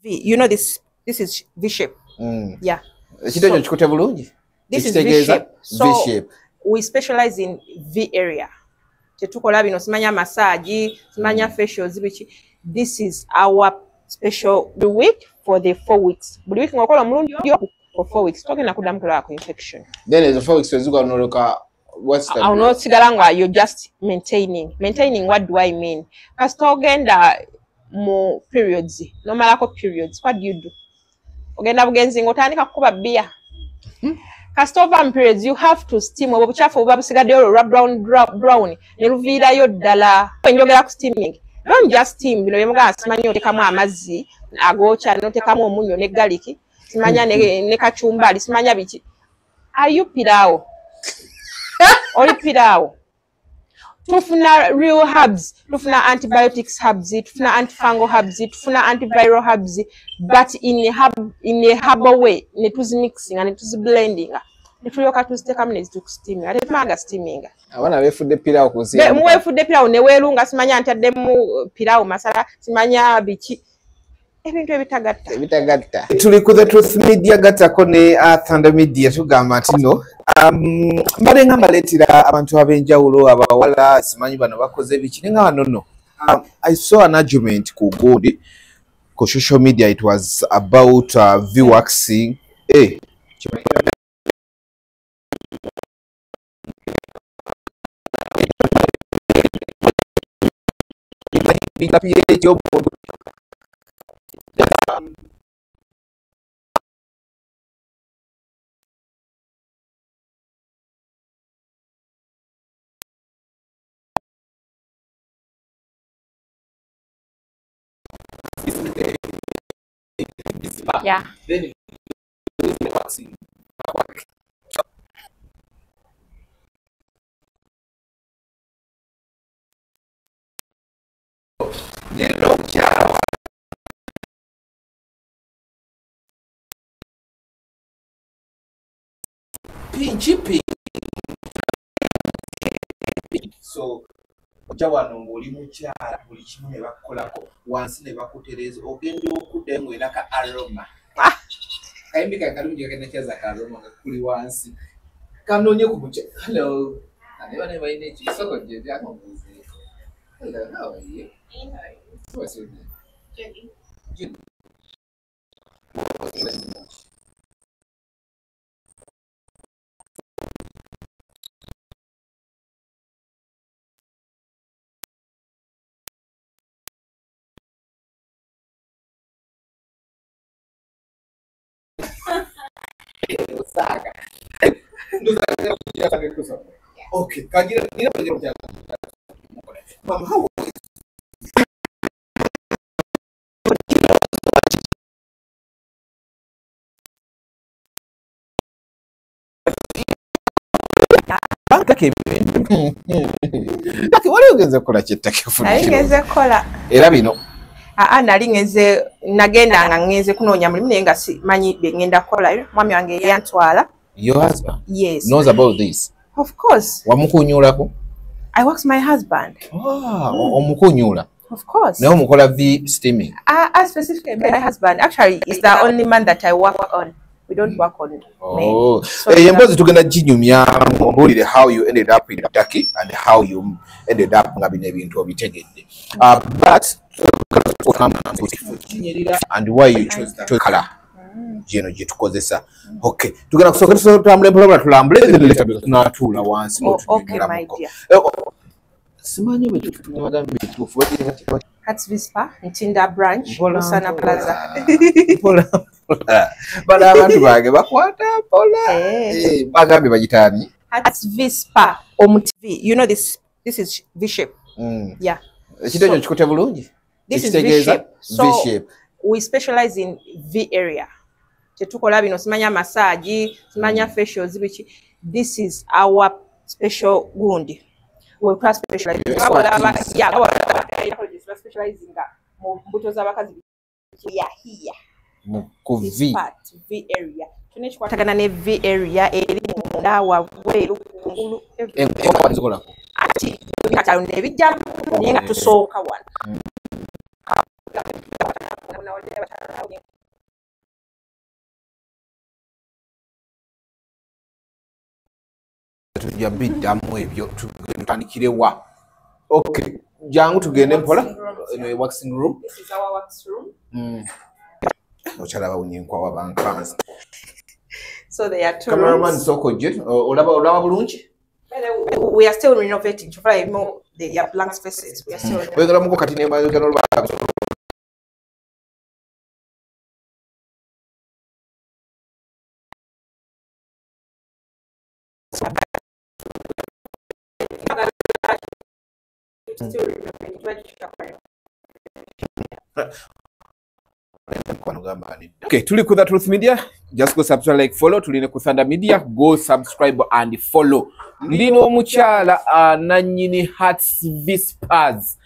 V. You know this is V shape. Yeah. This is V shape. So we specialize in V area. Tetukola bino simanya massage, simanya facials bichi. This is our special week for the 4 weeks. Buli week ngokola mulundi for 4 weeks. Talking na kudamkula ko infection. Then there's a 4 weeks wezuka noloka what's that? I'll not sigalangwa you're just maintaining. Maintaining, what do I mean? Kasita ogenda mu periods. No malako periods. What do you do? Ogenda bugenzi ngotandika kukuba bia. Kasita ova periods you have to steam obo buchafu oba busigadde ro brown ne luviirayo ddala. Njogera ku steaming. Don't just steam bino byemuga simanyi otekamu amazzi agoocha n'otekamu omunyo ne garlic. Simanya ne kachumbali simanya biki. Are you pirao? Oli pirao. Tufuna real herbs, tufuna antibiotics herbs, tufuna antifungal herbs, tufuna antiviral herbs, but in a herbal way, ne tuzi mixing and tuzi blending. Ne tuyoka tuziteka mu ne steaming. Ate tumaga steaming. Abana befudde pirao kuzi. Muwefudde pirao ne weerunga simanya ntaddemu pirao masala simanya biki. Ebintu ebitagatta. Tuli ku The Truth Media gatako ne Thunder Media tugamba tino. Mbade nga mbaletera abantu abenjawulo abawala simanyi bano bakoze biki nga wanono. I saw an argument ku Godi ku social media. It was about V-waxing. Yeah. Then waxing. Pinchy. So jawano ngoli mukyala buli kimu ne bakolako wansi ne bakutereza ogenda okudde ngwena ka aroma kaimbika kalungi kagenda kyaza ka aroma kuli wansi kanonye ku mukyala. Hello ne bayine ekisoko gye byamubuze. Hello, how are you? What's your name? Jenny. Okay, Mom, how what are you going to kola? Era bino. Nali ngeze nagenda nga ngeze kunoonya mulimu naye nga simanyi bye ngenda kola. Mwami wange yantwala. Your husband? Yes. Knows about this? Of course. Wamukunyulako? I work my husband. Omukunyula? Of course. Naye omukola V steaming? Specifically my husband. Actually, it's the only man that I work on. We don't work on men. So mbozi tugenda jinyumya mbulire how you ended up in Turkey and how you ended up nga bino ebintu obitegedde. But and why you chose that color? Jeno jitukozesa. Okay. Tugenda kusooka tutambule mpologoma tulambule tunatula wansi okay, my dear. Simanyi bwe tutubagambe tufu. Hats Vispa, Ntinda branch, Musana Plaza. Bala abantu bage bakwata pola. Bagambe bagitani. Hats Vispa omuTV. You know this is V shape. Yeah. Ekitejo kikote bulungi. This is V shape. So V shape. We specialize in V area. Tetukola bino simanya massage, simanya facials bichi. This is our special gundi. We class specialize. Yeah, specializing mu mbuto z'abakazi here. Ku V area. Tunechikwatagana ne V area eri munda wa bweru kungulu. Ati kata nebijja nenga tusooka wano. tujja biddamu ebyo tutandikire wa. Okay, jangu tugende mpola. Waxing room. This is our wax room. Ochalaba unyenkwa bankanza. So there are two Cameraman rooms. soko jet. Olaba bulungi. We are still renovating. To find more, they are blank spaces. We are still renovating. Wegala muko kati nemba yogano lwa. Still renovating. Okay, tuli ku The Truth Media. Just go subscribe, like, follow. Tuline ku Thunder Media. Go subscribe and follow. Ndino omukyala nanyini Hearts Whispers.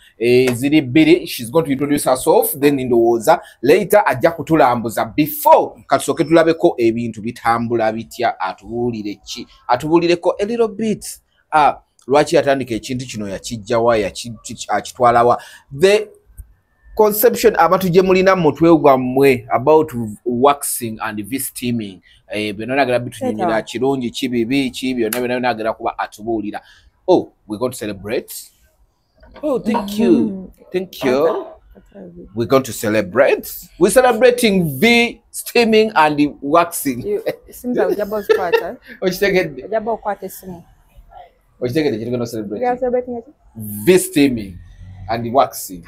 Ziri bbiri. She's going to introduce herself. Then ndowooza later ajja kutulambuza. Before katusoke tulabeko ebintu bitambula bitya atubuulire ki. Atubuulireko a little bit. Lwaki yatandika ekintu kino yakijjawa akitwalawa. The conception abantu gye mulina mutwe gwammwe about waxing and V-steaming byonna nagala bitunyonyera kirungi kibibi ki byonna nagala kuba atubuulira. Oh, we're going to celebrate. Oh, thank you. Thank you. We're going to celebrate. We're celebrating V-steaming and waxing. Simba ujaba usikwata. Okitegedde? Ujaba ukwate simu. Okitegedde kye tugenda celebrate? We are celebrating it? V-steaming and waxing.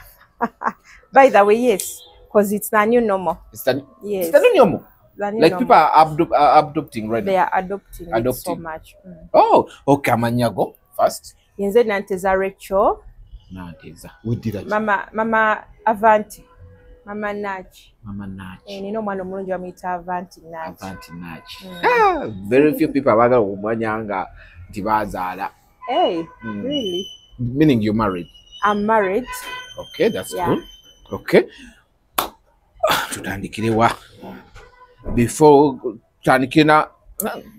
By the way, yes, because it's the new normal. It's the yes. It's the new normal. The new Like normal. people are adopting right now. They are adopting it so much. Oh, okay. Amanyago first. Yenze nanteza Rachel. Nanteza. We did that. Mama Avanti. Mama Nachi. Mama Nachi. Nino mwana omulungi amuyita Avanti Nachi. Avanti Nachi. Very few people abagala omanyanga nti bazaala. Hey, really? Meaning you're married? I'm married. Okay, that's cool. Okay. Tutandikire wa. Before tutandikina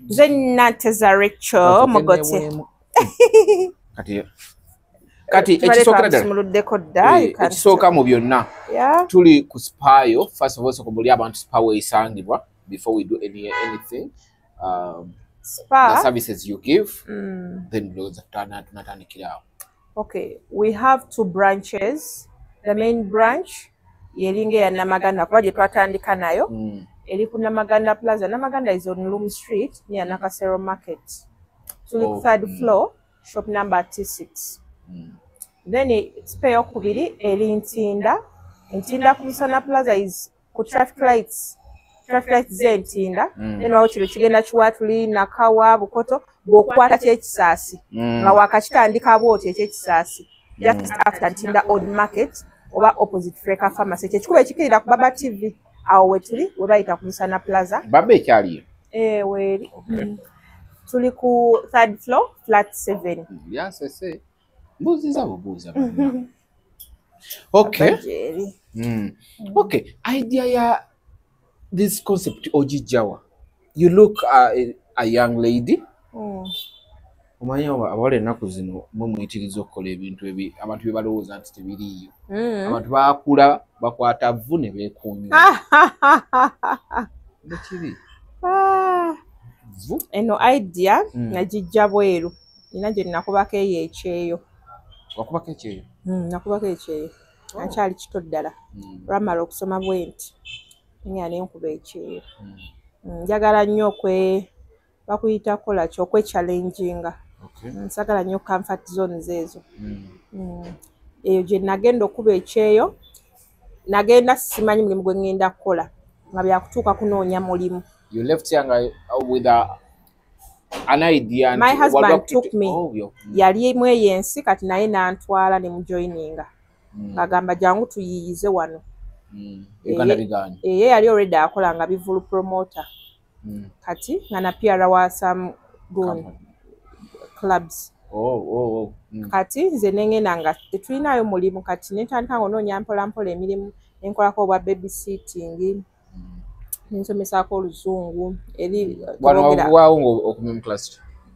then nanteza Rachel Mogote. Kati ekisooka ddala ekisooka mu byonna tuli ku spayo. First of all, sokomuli abantu spa weesangibwa before we do anything. The services you give, then tunatandikira awo. Okay, we have two branches. The main branch yeringe ya Namaganda kuba gye twatandika nayo eri ku Namaganda Plaza. Namaganda is on Loom Street near Nakasero Market. Tuli ku third floor, shop number T6. Then spare yokubiri eri Ntinda. Ntinda ku Musana Plaza is ku traffic lights ze Ntinda. Then wawo kiro kigenda Kiwatuli, Nakawa, Bukoto bw'okwata kyekisaasi nga wakakitandika bw'otyo ekyekisaasi just after Ntinda Old Market oba opposite Freka Pharmacy. Kyekikuba ekikirira ku Baba TV awo wetuli we bayita ku Musana Plaza. Baba ekyaliyo? Weeri. Tuli ku third floor flat 7. Yasese. Mbuuziza bubuuza. Okay. Okay. Idea ya this concept ojijawa. You look a young lady. Omanyi abawala ennaku zino mwe muyitiriza okukola ebintu abantu bye balowooza nti tebiriiyo. Abantu baakula bakwata vvu ne beekuunyula. Nekiri? Eno idea nagijja bweru. Nina gye nakubako eyo ekyeyo. Wakubako ekyeyo? Nakubako ekyeyo. Nakyali kito ddala. Lwamala okusoma bwenti. Nga nenkuba ekyeyo. Njagala nnyo bakuyita kola ki okwechallenginga. Nsagala nnyo comfort zones ezo. Eyo gye nagenda okuba ekyeyo. Nagenda simanyi mulimu gwe ngenda kukola nga byakutuuka kunoonya mulimu. You left here with an idea. My husband took me. Yali mu eyensi kati naye nantwala ne mujoininga. Ngagamba jangu tuyiyize wano. Ye yali already akola nga bivulu promoter. Kati nga napiara wa some clubs. Kati nze nengenda nga tetulinayo mulimu kati netandika onoonya mpola mpola emirimu nenkolako obwa babysitting. Nensomesako Oluzungu eri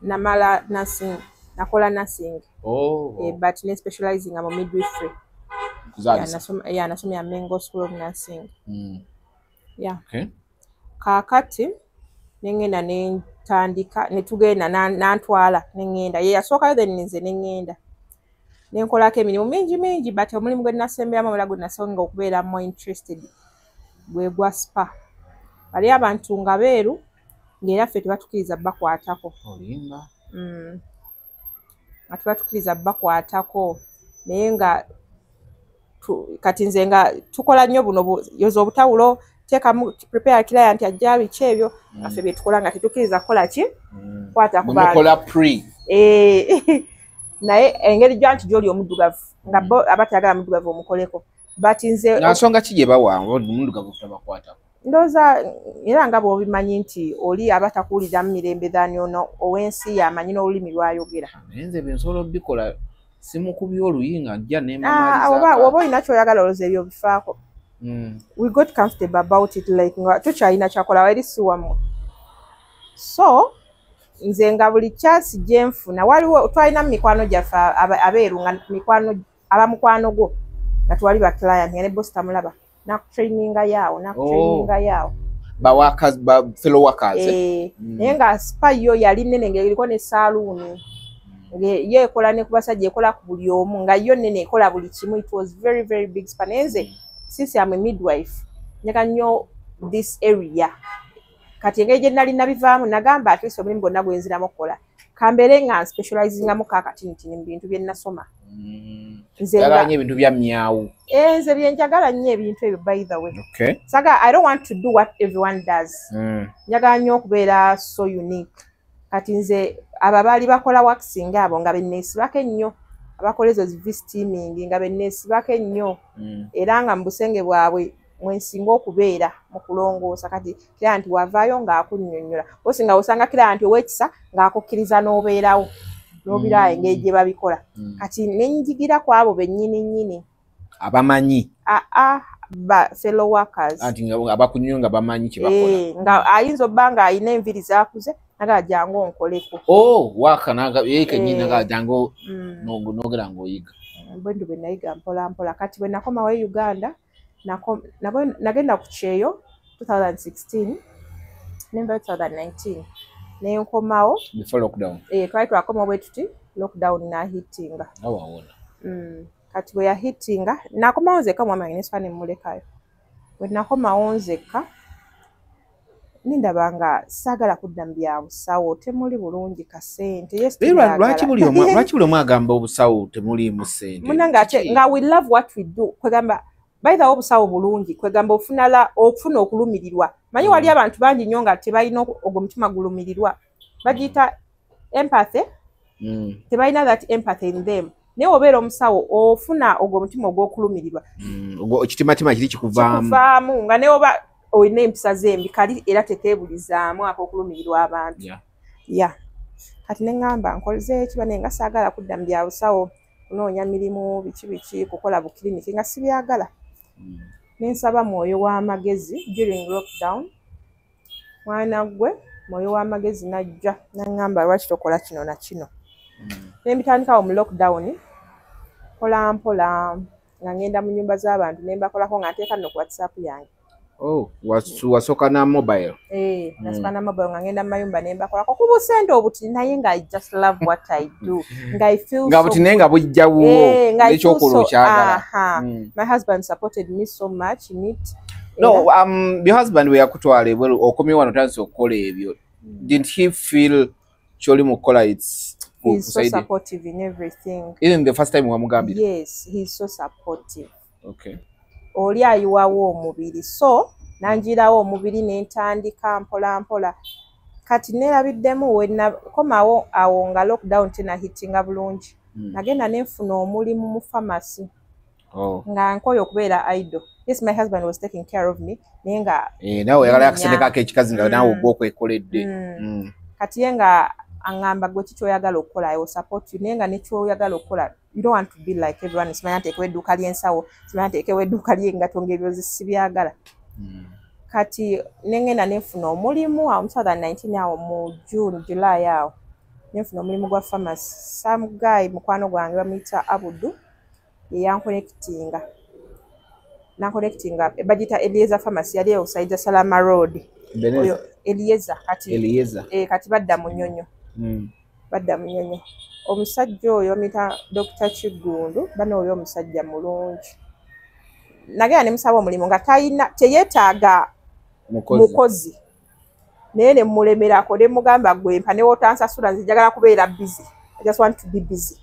namala nursing. Nakola nursing. But ne specializing mu midwifery. nasomye ya Mengo School of Nursing. Yeah. Okay. Kakati nengenda nentandika netugenda nantwala nengenda ye yasookayo then nze nengenda nenkolako emirimu mingi but omulimu gwe nasemberamu omulala gwe nasonga okubeera more interested gwe gwa spa. Bali abantu nga beeru ng'era ffe tebatukiriza bakwatako. Olimba. Nga tebatukiriza bakwatako naye nga kati nze nga tukola nnyo buno yoza obutawulo teekamu prepare client ajja biki ebyo affe bye tukola nga tetukiriza kukola ki kwata ku bantu. Mukola pre. Naye engeri gyanti gy'oli omuddugavu nga bo abatayagala muddugavu omukoleko but nze nansonga ki gye bawanva omuddugavu tabakwatako. Ndowooza era nga bw'obimanyi nti oli abatakuwulira mu mirembe dhaani ono ow'ensi yamanyi n'olulimi lw'ayogera. Nze bye nsobola obikola simukubya oluyinga ajja neemamaliza. Oba olina ky'oyagala olowooza ebyo bifaako. We got comfortable about it like nga tukyalina kyakola wali si wammwe. So nze nga buli chance gye nfuna waliwo twalina mu mikwano gyaffe abeeru nga mikwano abamukwano gwo nga twali ba client nga ne boss tamulaba nakutraininga yaawo ba fellow workers. Naye nga spa yo yali nnene ng'eriko ne saaluuni ye ekola ne ku basajja ekola ku buli omu nga yo nnene ekola buli kimu. It was very very big spa. Naye nze since I'm a midwife nyaka nnyo this area kati engeri gye nali nabivaamu nagamba at least omulimu gwonna gwenziramu okukola kambeere nga specializingamu kaakati mu bintu bye nasoma. Njagala nnyo ebintu bya mmyawu. Nze bye njagala nnyo ebintu ebyo by the way. Okay. Saga I don't want to do what everyone does. Njagala nnyo okubeera so unique. Kati nze abo baali bakola waxing abo nga benneesibako ennyo abakola ezo steaming nga benneesibako ennyo era nga mu busenge bwabwe mwensinga okubeera mu kulongoosa kati kira nti wavaayo ng'akunnyonnyola osinga osanga kira nti ow'ekisa ng'akukkiriza n'obeerawo n'obiraba engeri gye babikola kati nenjigira ku abo bennyini abamanyi ba fellow workers anti abakunnyo nga bamanyi kye bakola nga ayinza obba nga alina enviri zaakuze naga jangu onkoleko waka yekennyini naga jangu nogera ng'oyiga bwe ndo bwe nayiga mpola kati bwe nakoma we Uganda nagenda ku kyeyo 2016 nemba 2019 nenkomawo before lockdown. Twali twakoma bwe tuti lockdown nahitinga kati bwe yahitinga nakomawo nzekka mwami wange nesifane mmulekayo bwe nakomawo nzekka nindaba nga saagala kudda mu bya busawo temuli bulungi kasente. Lwaki buli omu agamba obusawo temuliimu ssente munanga nga we love what we do kwegamba baitha obusawo bulungi kwegamba ofuna okulumirirwa manyi wali abantu bangi nnyo nga tebalina ogwo mutima gulumirirwa bagiyita empathy tebalina that empathy in them naye obeera omusawo ofuna ogwo mutima ogw'okulumirirwa ekitimatima kiri kikuvaamu nga naye oba olina empisa zembi kali era tekeebulizaamu ak'okulumirirwa abantu kati neŋŋamba nkoleze ekiba naye nga saagala kudda mu bya busawo kunoonya mirimu biki kukola bukiriniki nga sibyagala nensaba mwoyo w'amagezi during lockdown mwana gwe mwoyo w'amagezi najja naŋŋamba lwaki tokola kino na kino nembitandikawo mu lockdown mpola nga ngenda mu nnyumba z'abantu nembakolako nga nteeka nno ku WhatsApp yange. Wasooka na mobile? Nasooka na mobile nga ngenda mu mayumba nembakolako ku busente obuti naye nga I just love what I do nga I feel nga buti naye nga bujjawo ekyokola okyagala. My husband supported me so much in it. No, your husband we yakutwala ebweru okomye wano tansi okukola ebyo. Didn't he feel kyoli mukola it's he's so supportive in everything. Even the first time wamugambira? Yes, he's so supportive. Okay. Oli ayiwawo omubiri so nanjirawo omubiri nentandika mpola kati nerabiddemu wenakomawo awo nga lockdown tenahitinga bulungi nagenda nenfuna omulimu mu pharmacy nga nkoyo okubeera idle. Yes, my husband was taking care of me naye nga nawe oyagala yakasendekako ekikazi nga nawe ogwokwekoledde kati ye nga aŋŋamba gwe kikyoyagala okukola I will support you naye nga nekyoyagala okukola you don't want to be like everyone. Simanya nteekewo edduuka ly'ensawo simanya nteekewo edduuka ly'engato ng'ebyo sibyagala kati nengenda nenfuna omulimu awo mu 2019 awo mu July awo nenfuna omulimu gwa pharmacy some guy mukwano gwange bamuyita Abudu yeyankonekitinga na connectinga bagita Eliezer Pharmacy yali outside Salama Road oyo Eliezer kati badda Munyonyo badda Munyonyo omusajja oyo mita Dr. Kigundu bano oyo omusajja mulungi nagera ne musaba omulimu nga teyetaaga mukozi naye ne mulemerako ne mugamba gwempa ne wotansasula nze njagala kubeera busy I just want to be busy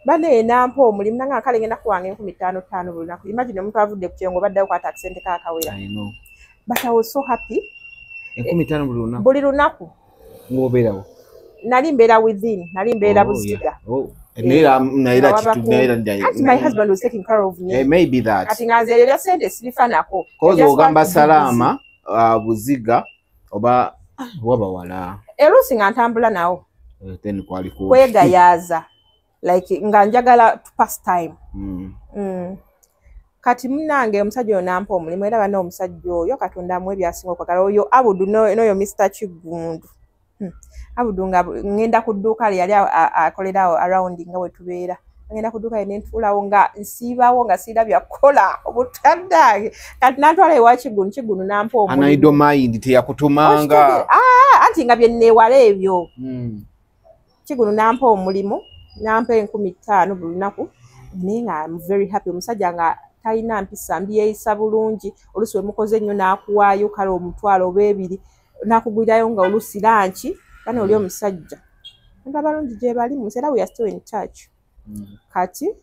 bane nampa omulimu nanga kale ngenda kuwanga 15,500 buli lunaku imagine omuntu avudde ku kyengo baddayo kwata akisente kakawera but I was so happy 15,000 buli lunaku ngobeerawo nali mbeera within nali mbeera Buziga my husband was taking care of me maybe that kati nga nze ebyo sente sibifanako kozi ogamba Salama Buziga oba waba wala erusi nga ntambula nawo then kwali kwegayaza like nga njagala to pass time kati munange omusajja ono nampa omulimu era bano omusajja oyo Katonda amwe byasinga okwagala oyo Abudu n'oyo Mr. Kigundu Abudu nga ngenda ku dduuka yali akolerawo around nga we tubeera ngenda ku dduuka ne ntuulawo nga nsiibawo nga siirabya kukola obutaddange kati nantwala ewa Kigundu nampa omulimu anaido mind teyakutumanga anti nga bye nneewala ebyo Kigundu nampa omulimu nampa 15,000 buli lunaku naye nga I'm very happy omusajja nga talina mpisa mbyeyisa bulungi olusi we mukoze ennyo n'akuwaayo kale omutwalo oba ebiri n'akugwirayo nga olusi lanki bano oli omusajja abantu abalungi gye bali musera we are still in touch kati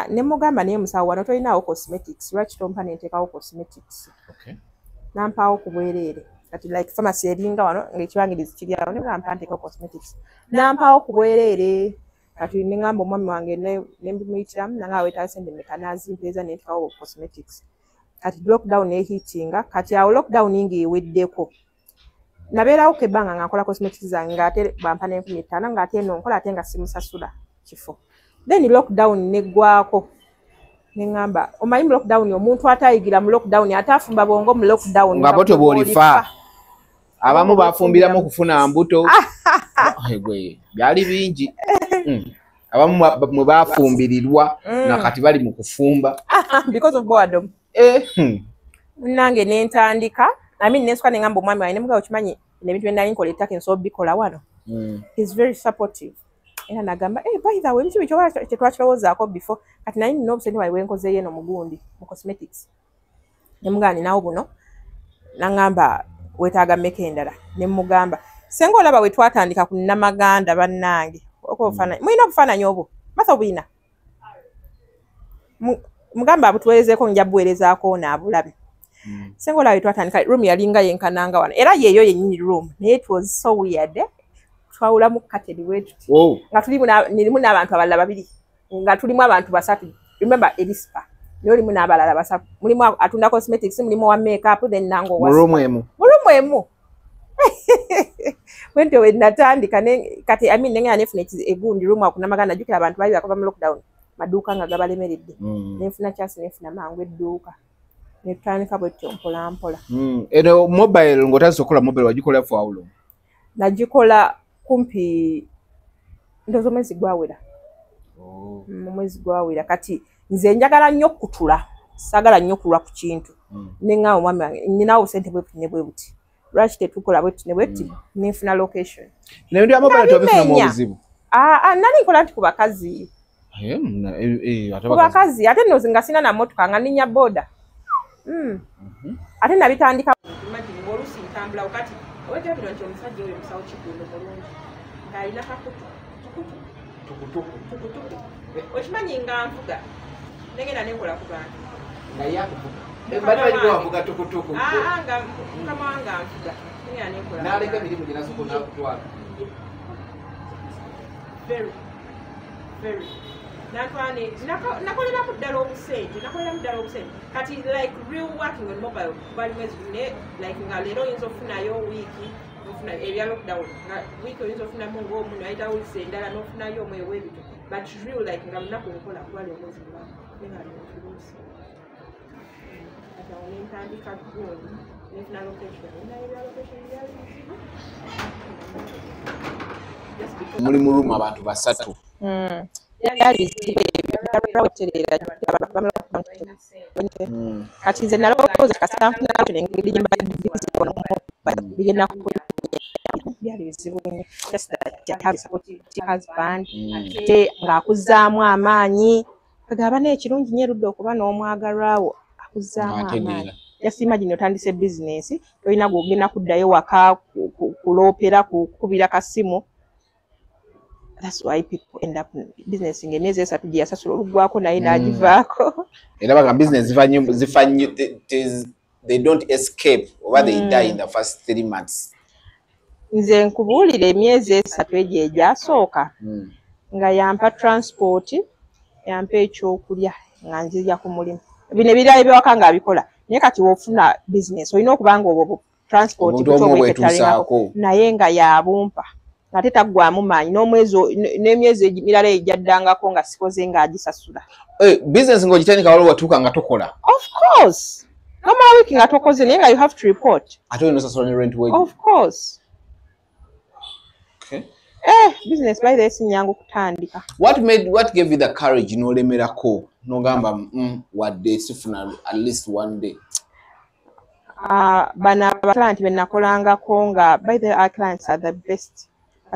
ne mugamba naye musawo wano tolinawo cosmetics lwaki tompa nenteekawo cosmetics nampaawo ku bwereere kati like pharmacy eringa wano ng'ekibangirizi kiri awo ne bampa nteekawo cosmetics nampaawo ku bwereere kati ne ngamba omwami wange ne mbimuyitiramu nange aweetaayo sente mmeka n'azimpeeza ne nteekawo cosmetics kati lockdown ehitinga kati awo lockdown ng'eweddeko nabeerawo ku ebbanga nga nkola cosmetics zange ng'ate bampa ne 15,000 ng'ate eno nkola ate nga simusasula kifo then lockdown neggwako ne ngamba omanyi mu lockdown omuntu atayigira mu lockdown atafumba bongo mu lockdown nga boto bw'olifa abamu bafumbiramu okufuna mbuto egwe byali bingi abamu mwe bafumbirirwa nakati bali mu kufumba because of boredom nange nentandika nenswa ne ngamba omwami wange ne mugabo kimanyi nebintu byenali nkola ettaka nsobola bikola wano is very supportive era nagamba by the way bikibi kyetwakirowoozaako before kati naye nina obusente bwawe bwenkozeeyo eno mugundi mu cosmetics ne mugamba ninawo buno nangamba wetaaga mmeka endala ne mugamba senga olaba we twatandika ku Namaganda bannange mulina obufaananyi obwo masa obulina mugamba abutuweerezeeko nja buweerezaako naabulabe senga olaba we twatandika room yalinga yenkananga wano era yeeyo yennyini room naye it was so weird twawulamu kateni wetuti nga nirimu n'abantu abalala babiri nga tulimu abantu basatu remember Elispa naye olimu n'abalala basatu mulimu atunda cosmetics mulimu wa makeup then nango murumu emu wente we natandika kati nengera nefuna egundi room akunamagana jukira abantu bali bakava mu lockdown maduuka nga gabalemeredde nenfuna kyasi nefuna mangu edduuka netutandika bwetyo mpola mpola eno mobile ng'otasokola mobile wagikola for how long nagikola kumpi ndozo mwezi gwawera mwezi gwawera kati nze njagala nnyo kutula sagala nnyo kulwa ku kintu nenga omwami wange ninawo sente bwe buti lwaki tetukola bwetu ne bwetu nenfuna location nebintu bya mobile tobifuna mu buzibu nali nkola nti ku bakazi ku bakazi ate nno nga sina na motoka nga ninya boda ate nabitandika imagine ng'olusi ntambulawo kati owekirabiro nti omusajja oyo musawo Kigundu mulungi ng'alina kakutu tukutuku okimanyi nga nvuga negenda nenkola ku bantu naye akuvuga bali bavuga tukutuku nga mukama wange anvuga negenda nenkola n'aleka mirimu gye nasobola nakutwala very nakoleramu ddala obusente kati like real working on mobile bali mwezi gune like nga leero oyinza okufunayo wiiki nofuna ebya lockdown nga wiiki oyinza okufunamu ng'omuntu ayitawo wiiki endala n'ofunayo omweyo w'ebito but real like nga lunaku nkola kubali omwezi gulamu nenga nentuluusi kati awo nentandika gundi nefuna location naye ebya location byali bizibu muli mu room abantu basatu byali bizibu kati nze nalowooza kasanfuna engeri gye bigenda byali bizibu husband te ng'akuzaamu amaanyi kagamba n'ekirungi nnyo erudde okuba n'omwagalwawo akuzaamu amaanyi just imagine otandise business tolina gwogenda kuddayo waka kuloopera kukubira kasimu. That's why people end up business ng'emyezi 3 gye yasasula oluggwako naye n'agivaako. Era baga business zifanyu they don't escape over they die in the first 3 months. Nze nkubuulira emyezi 3 egyo egyasooka nga yampa transport yampa ekyokulya nga nzirya ku mulimu bino ebirala ebyawaka ng'abikola naye kati woofuna business olina okuba nga obwo transport butoobweketalingako naye nga yabumpa ate taggwamu maanyi n'emyezi emirala egyaddangako nga sikoze ng'agisasula. Business ng'ogitandika waliwo watuuka nga tokola? Of course. Nomala wiiki nga tokoze naye nga you have to report. Ate olina osasula ne rent wage? Of course. Okay. Business by the sinyangu kutandika. What gave you the courage n'olemerako n'ogamba wadde sifuna at least one day? Bana client be nakolangako nga by the our clients are the best.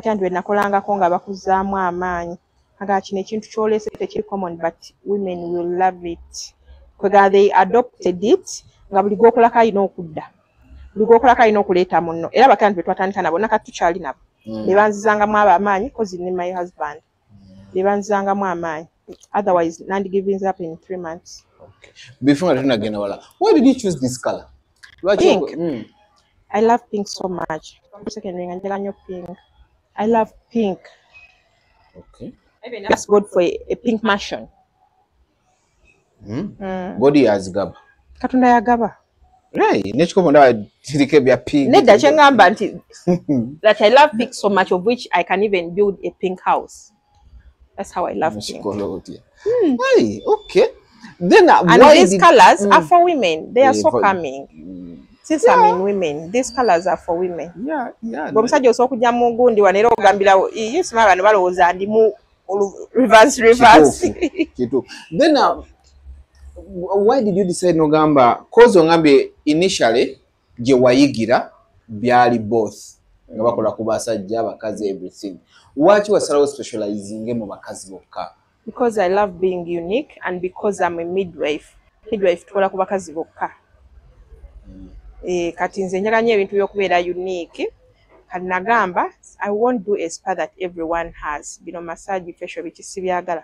Client be nakolangako nga bakuzaamu amaanyi. Aga kino ekintu kyolese tekiri common but women will love it. Because they adopted it nga buli gwokolako alina okudda. Buli gwokolako alina okuleeta munno. Era bakclient be twatandika nabo nakati tukyali nabo. Lebanzizangamu amaanyi cause in my husband. Lebanzizangamu amaanyi. Otherwise Nandi gives up in 3 months. Okay. Before I tunagenda wala, why did you choose this color? Pink. I love pink so much. Second ring and pink. I love pink. Okay. That's good for a pink mansion. Body as gaba. Katunda ya gaba. Right. Nechiko nda tirike bya pink. Neda chengamba nti that I love pink so much of which I can even build a pink house. That's how I love pink. Hey, okay. Then and these colors are for women. They are so calming. Since I'm in women, these colors are for women. Yeah. Gomusajja osokujja mu gundi wanera ogambira yes mara bano balowooza ndi mu reverse. Kitu. Then why did you decide nogamba cause ongambe initially je wayigira byali both nga bakola ku basajja abakazi everything. Waki wasalawo specializing mu bakazi bokka? Because I love being unique and because I'm a midwife. Midwife tukola ku bakazi bokka. Kati nze njagala nnyo ebintu by'okubeera unique. Kati nagamba I won't do a spa that everyone has. Bino massage facial bikisibyagala.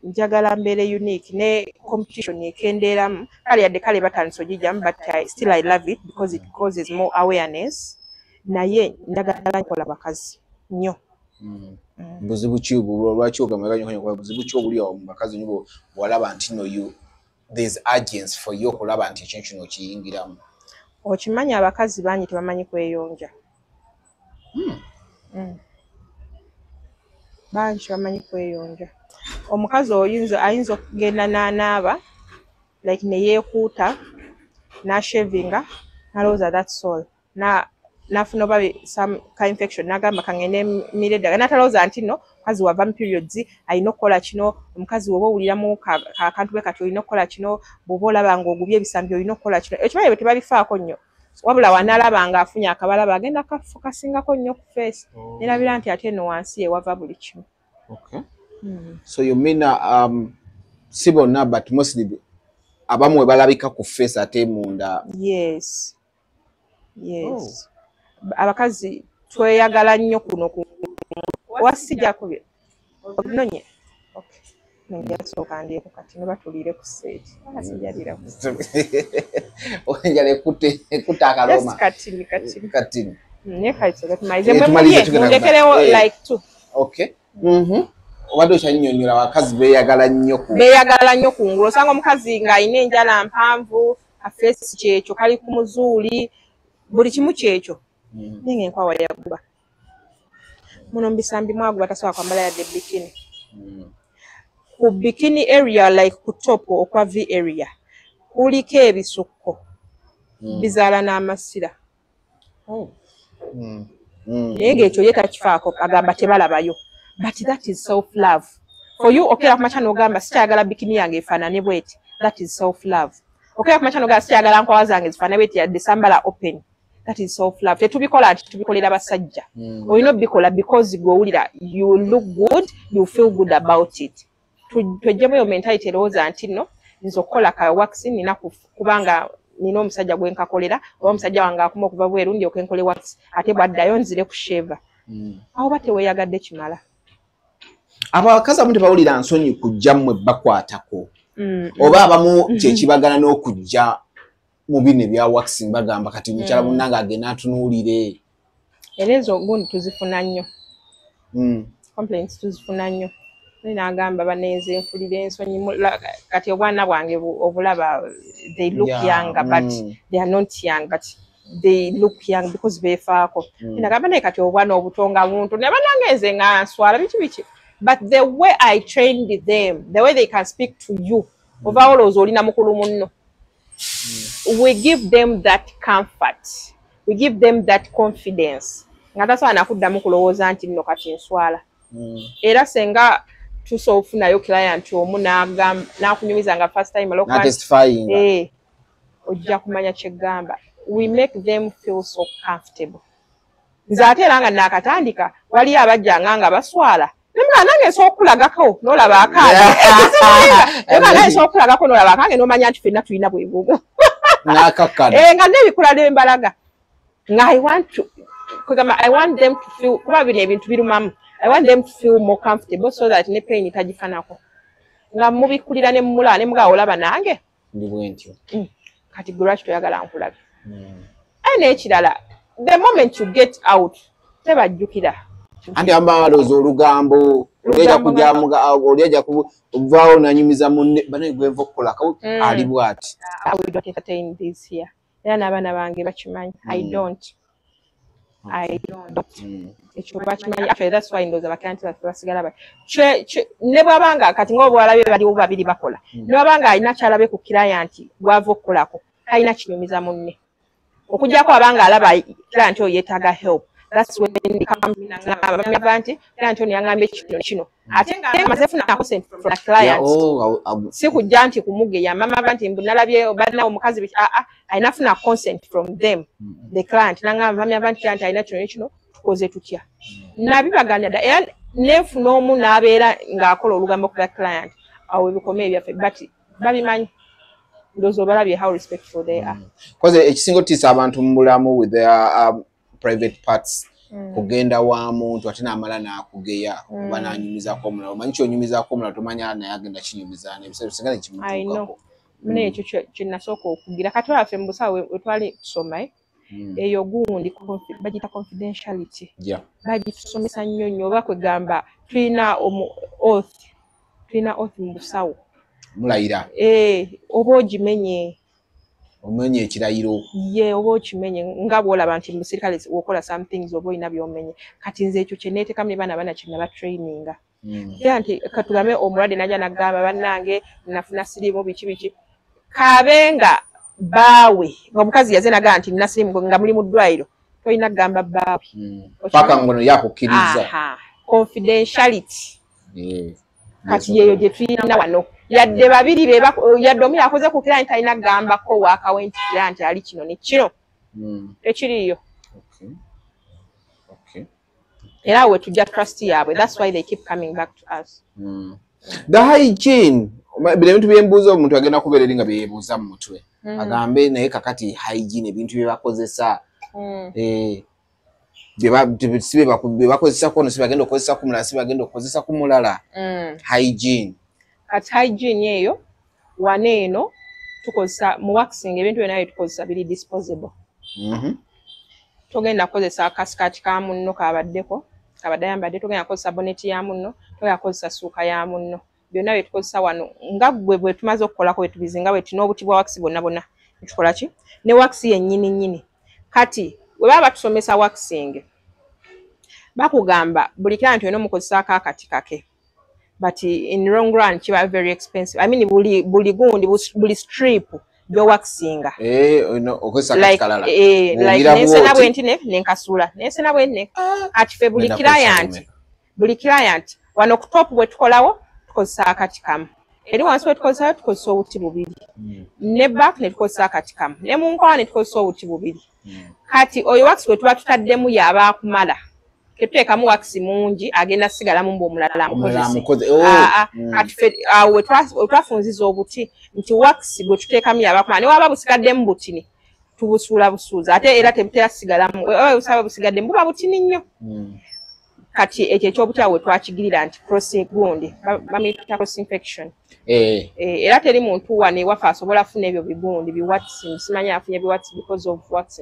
Njagala mbeere unique ne competition ekendeeramu kale yadde kale batandise ogijjamu but still I love it because it causes more awareness. Naye njagala nkola bakazi nnyo. Buzibu ki lwaki ogamba nyo buzibu ki obuli awo mu bakazi nyo bwalaba nti no you there's urgency for you okulaba nti ekintu kino kiyingiramu? Okimanya abakazi bangi tebamanyi kweyonja. Bangi tebamanyi kweyonja. Omukazi ayinza okugenda n'anaaba like ne yeekuuta n'ashavinga n'alowooza that's all n'afuna oba some ka infection n'agamba kangende mmira eddagala n'atalowooza nti no mukazi wava mu periods alina okukola kino. Omukazi woba owuliramu akantu bwe kati olina okukola kino, bw'oba olaba ng'ogubye ebisambi olina okukola kino. Ekimanyi bwe tebalifaako nnyo wabula wanaalaba ng'afunye akabalaba agenda kasingako nnyo ku face nerabira nti ate eno wansi yewava buli kimu. Okay. So you mean si bonna but mostly abamu balabika ku face ate munda? Yes. Abakazi tweyagala nnyo kuno wasijja kubye nonye. Okay. Ngasooka ndyeko kati ne batuliire ku seeti. Sijalira ku Onjale kuta akaloma. Katini. Ne kati tumalize mundekerewo like two. Okay. Obadde okyanyonnyola abakazi beeyagala nnyo kungulu. Osanga omukazi ng'alina enjala mpanvu, afeesi kyekyo kali ku muzuuli, buli kimu kyekyo. Naye ng'enkwawa yaguba. Muno mu bisambi mwaguba tasobola kwambala yadde bikini. Ku bikini area like ku top okwa V area kuliko ebisukko bizaala n'amasira. Naye ng'ekyo ye takifaako agamba tebalabayo. But that is self-love. For you okera kumacha n'ogamba sikyagala bikini yange efaanane bweti, that is self love. Okera kumacha n'ogamba sikyagala nkwawa zange zifaanane bweti yadde sambala open, that is self love. Tetubikola nti tubikolera basajja. Olina obikola because gwe owulira you look good, you feel good about it. Twejjemu yo mentality erowooza nti no nze okukola ka waxing nina kubanga nina omusajja gwe nkakolera oba omusajja wange akuma okuva bweru ndyoke nkole wax ate bwaddayo nzire ku sheva. Aho bateweeyagadde kimala. Abakazi abamu tebawulira nsonyi kujja mmwe bakwatako. Oba abamu kyekibagana n'okujja mu bino ebya waxing bagamba kati mukyala munnange agenda atunuulire. Era ezo gundi tuzifuna nnyo. Complaints tuzifuna nnyo. Nagamba baneeze enfulire ensonyi kati obwana bwange obulaba they look younger but they are not young but they look young because beefaako. Nagamba naye kati obwana obutonga buntu ne banangeeze nga nswala biki but the way I trained them, the way they can speak to you oba olowooza olina mukulu munno, we give them that comfort, we give them that confidence nga tasobola nakuddamu kulowooza nti nno kati nswala. Era senga tusofunayo client omu n'akunyumiza nga first time ojja kumanya kyegamba. We make them feel so comfortable. Nze ate era nga nakatandika wali abajjanga nga baswala nange nsokulagako n'olaba akange nange nsokulagako n'olaba akange n'omanya nti ffenna tulina bwebugo nga n'ebikula n'embalaga nga I want them to feel kuba bino ebintu birumamu. I want them to feel more comfortable so that ne pain itagifanako. Nga mubikulira ne mula ne mga olaba nange. Ndi ntyo. Kati gurash toyagala nkulaga. Ane ekirala, the moment you get out, tebajjukira. Andi ambalozo olugambo, oleja kujamuga oleja kuvaawo nanyumiza munne bane gwevo kola ka ali bwati. I will not entertain this here. Era n'abaana bange bakimanyi. I don't. Actually, that's why ndoza bakanti basigala ba ne bwabanga kati ng'obwalabe bali babiri bakola ne bwabanga alina kyalabe ku client gwava okukolako alina kinyumiza munne okujjako abanga alaba client oyo yeetaaga help. That's when they come nti client oyo yangambye kino ate nga amaze funa consent from the client. Si kujja nti kumugeya mama nti mbunalabye bana omukazi alina funa consent from them the client nangamba mama nti client alina kino tukoze tutya nabibaganya da era nefuna omu n'abeera ng'akola olugambo ku client awo ebikome ebyaffe but babimanyi ndozo balabye how respectful they are. Because ekisingo tisa abantu mu bulamu with their private parts kugenda wa muntu ate n'amala n'akugeya oba n'anyumizako omulala omanyi kyonyumizako omulala tomanya naye agenda kinyumiza n'ebiseera bisinga nekimutuukako. Mune ekyo kyenasooka okugira kati olaffe mu busawo wetwali tusoma eyo gundi bagita confidentiality. Bagitusomesa nnyo nnyo oba kwegamba tulina oath mu busawo mulayira oba ogimenye omenye ekirayiro oba okimenye nga bw'olaba nti mu busirikale wokola some things oba olina by'omenye kati nze ekyo kyeneetekamu ne baana kye traininga era nti katugambe omulwadde najja nagamba bannange nafuna siriimu biki kabenga baawe omukazi yaze nagamba nti nina siriimu nga muli mu ddwaliro tolina kugamba baawe paka ngono yakukkiriza confidentiality kati yeyo gye tulina wano yadde babiri yadde omu yakoze ku client alina kugambako waakawe nti client ali kino ne kino tekiriyo era we tujja trust yaabwe. That's why they keep coming back to us. The hygiene bino ebintu byembuuza omuntu agenda kubeera eri nga byebuuza mu mutwe agambe naye kakati hygiene ebintu bye bakozesa bebakozesa kono si bagenda okukozesa ku mulala si bagenda okukozesa ku mulala hygiene. Kati hygiene eyo wane eno tukozesa mu waxing ebintu byonna tukozesa biri disposable. Togenda kukozesa kasikati ka munno kabaddeko kabadde ayambadde, togenda kukozesa boneti ya munno, togenda kukozesa suuka ya munno. Byonna bye tukozesa wano nga bwe tumaze okukolako bwe tubizinga bwe tulina obuti bwa wax bonna tukola ki ne wax yennyini nnyini. Kati bwe baba batusomesa waxing bakugamba buli client olina omukozesaako akati kake but in long run kiba very expensive. I mean buli gundi buli strip byo waxinga okozesa kati kalala like nesena bwentine nenkasula nesena bwenne kati fe buli client wano ku top bwe tukolawo tukozesa akati kamu. Eri wansi we tukozesa obuti bubiri. Ne back ne tukozesa akati kamu. Ne mu nkola ne tukozesa obuti bubiri. Kati oyo wax we tuba tutaddemu yaba akumala. Ketuteekamu wax mungi agenda sigalamu ng'omulala amukozese. Kati awo twafunziza obuti nti wax bwe tuteekamu yaba akumala. Ne waba busigaddemu butini tubusuula busuuza. Ate era tebutera sigalamu. Busaba busigaddemu buba butini nnyo. Kati ekyo ekyobuti awo twakigirira nti crossing gundi. Bamuyita cross infection. Era teri muntu wane wafa asobola funa ebyo bigundi biwatsi simanya afunye biwatsi because of wax.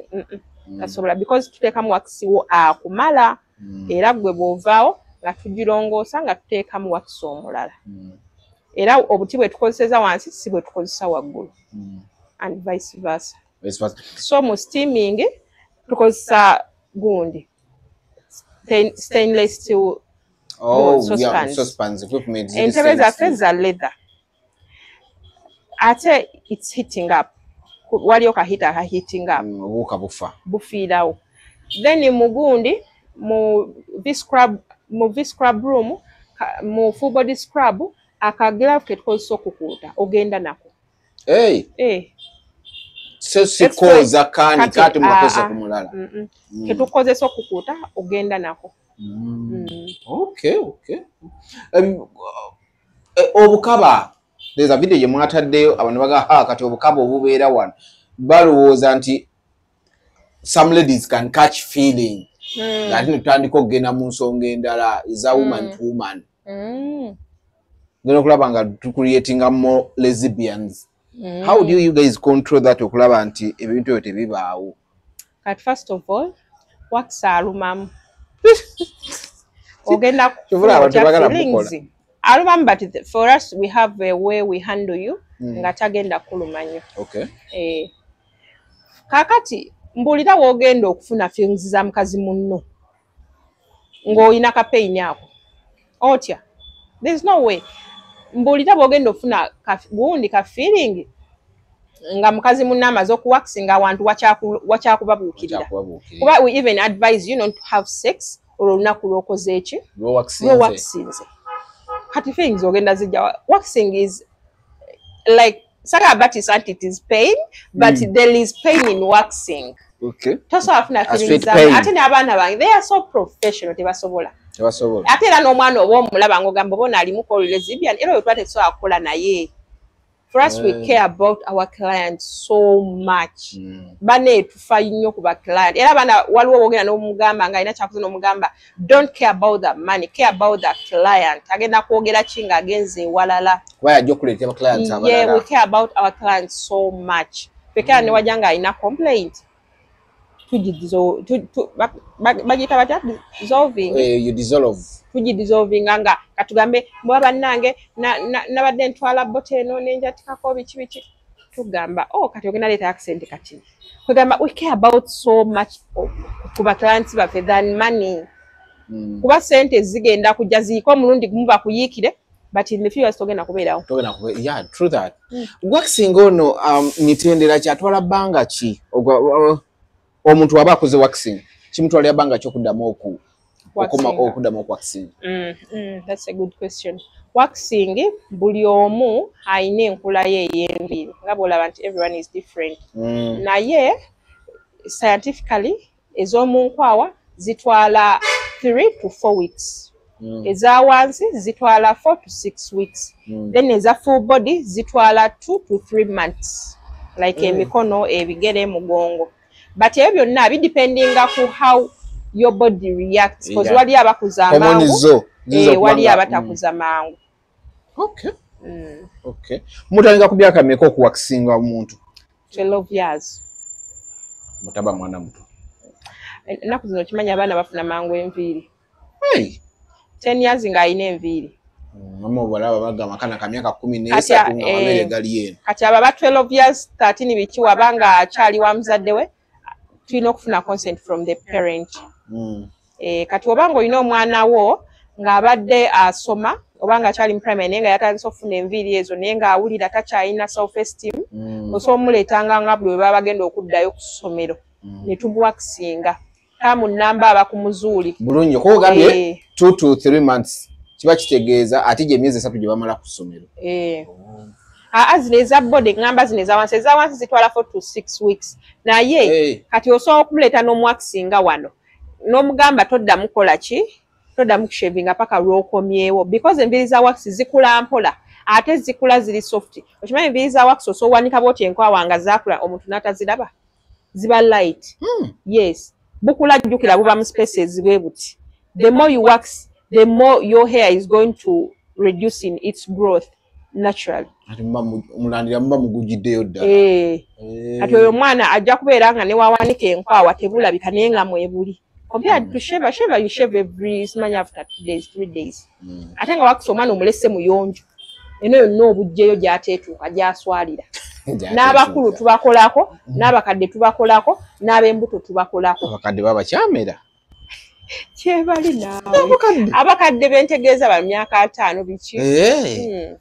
Asobola because tuteekamu wax wo akumala. Era gwe bw'ovaawo nga tugirongoosa nga tuteekamu wax omulala. Era obuti bwe tukozeseza wansi si bwe tukozesa waggulu. And vice versa. So mu steaming tukozesa gundi. Stainless steel saucepans. Entebe zaffe za leather. Ate it's heating up. Waliyo kahita ka heating up. Bufiirawo. Then mu gundi mu V-scrub room mu full body scrub akaglove ke tukozesa okukuuta ogenda nako. So sikoza kani kati mwakozesa kumulala. Ke tukozesa okukuuta ogenda nako. Okay. Obukaba there's a video ye mwataddeyo abantu baga kati obukaba obubeera wano balowooza nti some ladies can catch feeling. Ati netutandika okugenda mu nsonga endala is a woman to woman. Gena okulaba nga tucreatinga more lesbians. How do you guys control that okulaba nti ebintu ebyo tebibaawo? At first of all, wax alumamu. Ogenda kufuula feelings. Alumamu, but for us we have a way we handle you nga tagenda kulumanyo. Okay. Kakati mbulira wogenda okufuna feelings za mukazi munno ng'oyina ka pain ako. Otya. There's no way. Mbulira wogenda okufuna gundi ka feeling nga mukazi munno amaze okuwaxinga abantu wakyakubabuukirira. Kuba we even advise you not to have sex olunaku lw'okoze eki? Lw'owaxinze. Kati feelings ogenda zijja. Waxing is like it is pain, but there is pain in waxing. Okay. Tosobola kufuna feelings ate n'abaana bange they are so professional tebasobola. Ate era n'omwana oba omulaba ng'ogamba bona alimuko lesbian era oyo twatesobola kukola naye. For us, we care about our clients so much. Bane tufa nnyo ku ba client. Era bana waliwo wogenda n'omugamba nga alina kyakuze n'omugamba don't care about the money, care about the client. Agenda kwogera ki nga agenze ewalala. Why ajja okuleetera clients abalala? Yeah, we care about our clients so much. Fekera ne wajja nga alina complaint. Bagita batya dissolving. You dissolve. Dissolving nga katugambe mwa bannange nabadde ntwala bote eno nenjatikako biki tugamba kati ogenda leeta accent kati kugamba we care about so much kuba clients baffe than money. Kuba sente zigenda kujja ziiko omulundi gumu bakuyiikire but in the future togenda kubeerawo. Yeah, true that. Waxing ono mitendera kyatwala bbanga ki omuntu aba akoze waxing kimutwalira bbanga ki okuddamu okuddamu waxing? That's a good question. Waxing buli omu ayina enkula ye ey'enviiri nga bw'olaba nti everyone is different. Naye scientifically ez'omu nkwawa zitwala 3 to 4 weeks. Eza wansi zitwala 4 to 6 weeks. Then eza full body zitwala 2 to 3 months. Like emikono, ebigere, mugongo. But ebyo byonna bidependinga ku how your body reacts. Because wali abakuza amangu, wali abatakuza mangu. Okay. Okay. Mutandika ku myaka mmeka okuwakisinga omuntu? 12 years. Mutaba mwana muto. Ennaku zino kimanya abaana bafuna mangu enviiri. 10 years nga ayina enviiri. Mama obalaba bagamba kana ka myaka 13 nga amere gali yeno. Kati aba 12 years 13 biki wabanga akyali wa muzadde we tulina okufuna consent from the parent. Kati obanga olina omwana wo ng'abadde asoma obanga akyali mu primary naye nga yatandise okufuna enviiri ezo naye nga awulira takyalina self esteem osobola omuleetanga nga buli bwe baba bagenda okuddayo ku ssomero ne tubuwakisinga tamu namba aba ku muzuuli. Bulungi ko ogambye 2 to 3 months kiba kitegeeza ate gye myezi 3 gye bamala ku ssomero. Zino eza bode ngamba zino eza wansi zitwala 4 to 6 weeks naye kati osobola okumuleeta n'omuwakisinga wano n'omugamba toddamu kola ki toddamu kushavinga paka lw'okomyewo because enviiri za wax zikula mpola ate zikula ziri soft. Okimanyi enviiri za wax osowanika bwoti enkwawa nga zaakula omuntu n'ataziraba ziba light. Yes, bukula jjukira buba mu spaces bwe buti. The more you wax, the more your hair is going to reduce in its growth naturally. Mulandira mba mugujiddeyo ddala. Ati oyo mwana ajja kubeera nga ne wawanika enkwawa tebulabika naye nga mwebuli. Compared to shave, you shave every simanya after 2 days, 3 days. Ate nga wax omwana omulese muyonjo. Eno yonna obujjeyo gy'ateetuuka gy'aswalira. N'abakulu tubakolako, n'abakadde tubakolako, n'ab'embuto tubakolako. Abakadde baba kyamera. Kyebali naawe. Abakadde bentegeeza ba myaka 5 biki.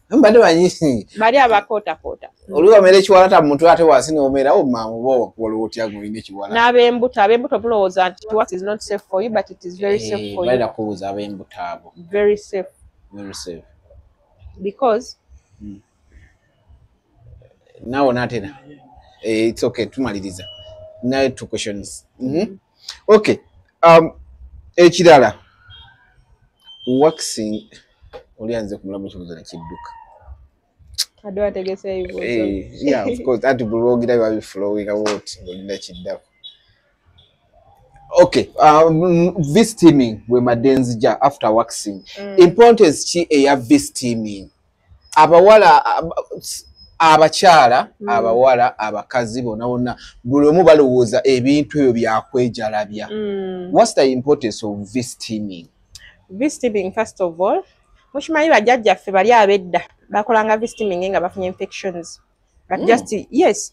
Mbadde banyisi. Bali abakoota. Oli wamera ekiwala ta muntu ate wansi n'omerawo maamu bo wakuwola otya ng'olina ekiwala. N'ab'embuto bulowooza nti wax is not safe for you but it is very safe for you. Balina kubuuza ab'embuto abo. Very safe. Very safe. Because now natena it's okay tumaliriza now 2 questions. Okay, ekirala waxing olianze kumulamu kibuzo nakidduka adwa tegese hivyo. Yeah, of course ati bulogira babi flowing out olinda kiddako. Okay, V-steaming we madenzija after waxing. Importance ki eya V-steaming? Abakyala, abawala, abakazi bonna buli omu balowooza ebintu ebyo byakwejalabya. What's the importance of V-steaming? V-steaming, first of all, mukimanyi bajjajjaffe bali abedda bakolanga V-steaming nga bafunye infections. But just yes,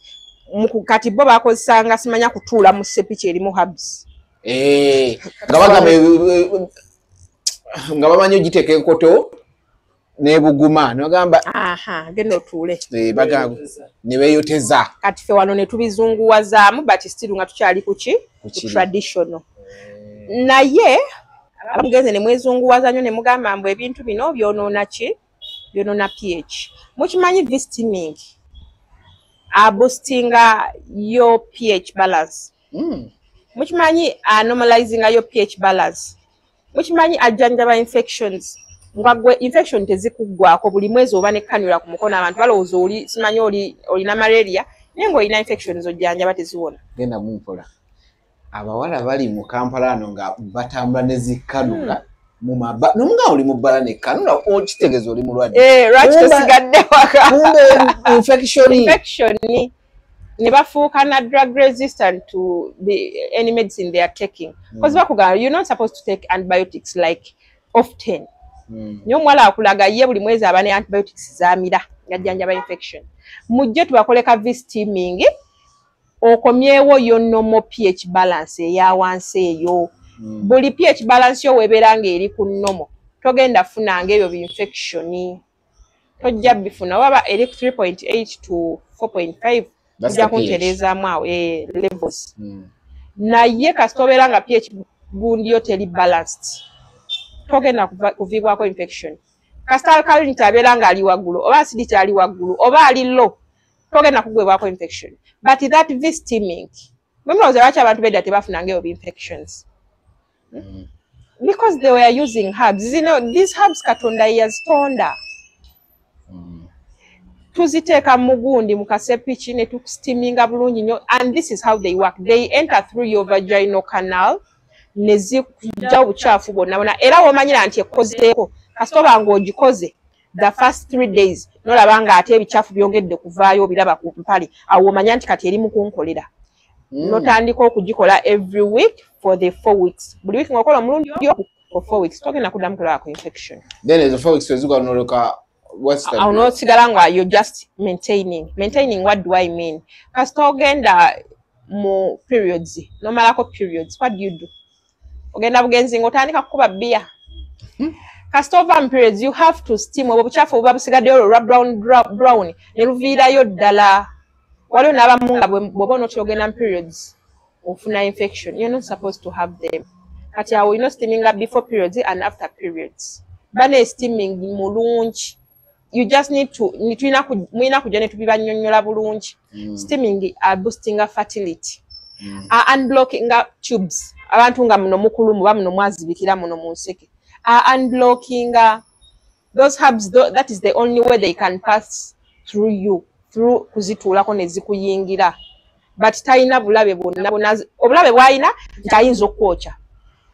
kati bo bakozesanga simanya kutuula mu sepiki erimu herbs. Nga bamanyi ogiteeka enkoto nebuguma nogamba genda otuule ne beeyoteza. Kati ffe wano ne tubizunguwazaamu but still nga tukyali ku traditional. Naye abamugenze ne mwezunguwaza nnyo ne mugamba mbu ebintu bino byonoona ki byonoona pH. Mukimanyi V-steaming boostinga your pH balance. Mukimanyi normalizing your pH balance. Mukimanyi ajjanjaba infections. Ngwagwe infection tezikuggwako buli mwezi oba ne kanula ku mukono abantu balowooza oli simanyi olina malaria naye ng'olina infections ojjanjaba teziwona. Genda mumpola abawala bali mu Kampala ano nga batambula ne zikkanula mu mabba nomuga oli mu bbala ne kanula okitegeeza oli mulwadde. Lwaki tosigadde waka. Kumbe infection ne bafuuka na drug resistant to any medicine they are taking. Because bakugamba you're not supposed to take antibiotics like often. Nyo mwala akulaga ye buli mwezi aba ne antibiotics zamira ngajjanjaba infection. Mujje tubakoleka V-steaming okomyewo yo normal pH balance eya wansi eyo. Buli pH balance yo weberanga eri ku normal togenda funanga ebyo infection. Tojja bifuna waba eri 3.8 to 4.5 ojja kunterezaamu awo levels. Naye kasitobera nga pH gundi yo teri balanced togenda kuvibwako infection. Kasita alkalinity abeera nga ali waggulu oba acidity ali waggulu oba ali low togenda kugwebwako infection. But that V-steaming mwemulowooza lwaki abantu bedda tebafunanga ebyo infections? Because they were using herbs. You know, these herbs Katonda yazitonda. Tuziteeka mugundi mukasepiki ne tusteaminga bulungi nnyo, and this is how they work. They enter through your vaginal canal ne zijja obucaafu bwonna era womanyira nti ekozeeko kasitoba ng'ogikoze the first 3 days nolaba nga ate ebicaafu byongedde kuvaayo obiraba ku mpale awo omanya nti kati eri mu kunkolera. Notandika okugikola every week for the 4 weeks. Buli week ng'okola omulundi for 4 weeks togenda kuddamu kulaba ku infection. Then as a 4 weeks eziganoloka what's that? I'll not sigala nga you're just maintaining. What do I mean? Kasita ogenda mu periods, nomalako periods, what do you do? Ogenda bugenzi ng'otandika kukuba bbiya. Kasita ova mu periods, you have to steam obwo bucaafu obuba busigaddeyo olwa brown ne luviirayo ddala. Waliwo n'abamu nga bw'oba onoti ogenda mu periods ofuna infection. You're not supposed to have them. Kati awo you're not steaming up before periods and after periods. bane steaming mulungi. You just need to mwina kujja ne tubibanyonnyola bulungi. Steaming boosting fertility. Unblocking tubes. Abantu nga muno mukulu muba muno mwazibikira muno mu nseke. Unblocking those herbs, that is the only way they can pass through you, through kuzituulako ne zikuyingira. But talina bulabe bonna obulabe bw'alina nti ayinza okwokya.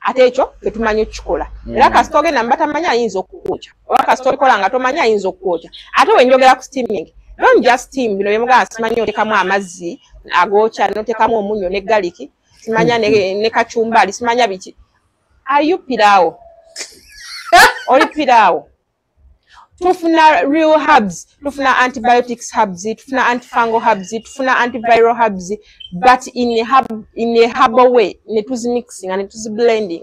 Ate ekyo tetumanyi okukikola. Era kasita ogenda mu batamanya ayinza okukwokya. Oba kasita olikola nga tomanyi ayinza okukwokya. Ate bwe njogera ku steaming, don't just steam, bino bye mugamba simanyi otekamu amazzi agokya n'otekamu omunnyo ne galiki, simanya ne kachumbali, simanya biki. Are you piraawo? Oli piraawo? Tufuna real herbs, tufuna antibiotics herbs, tufuna antifungal herbs, tufuna antiviral herbs, but in a herbal way, ne tuzimixing and tuziblending.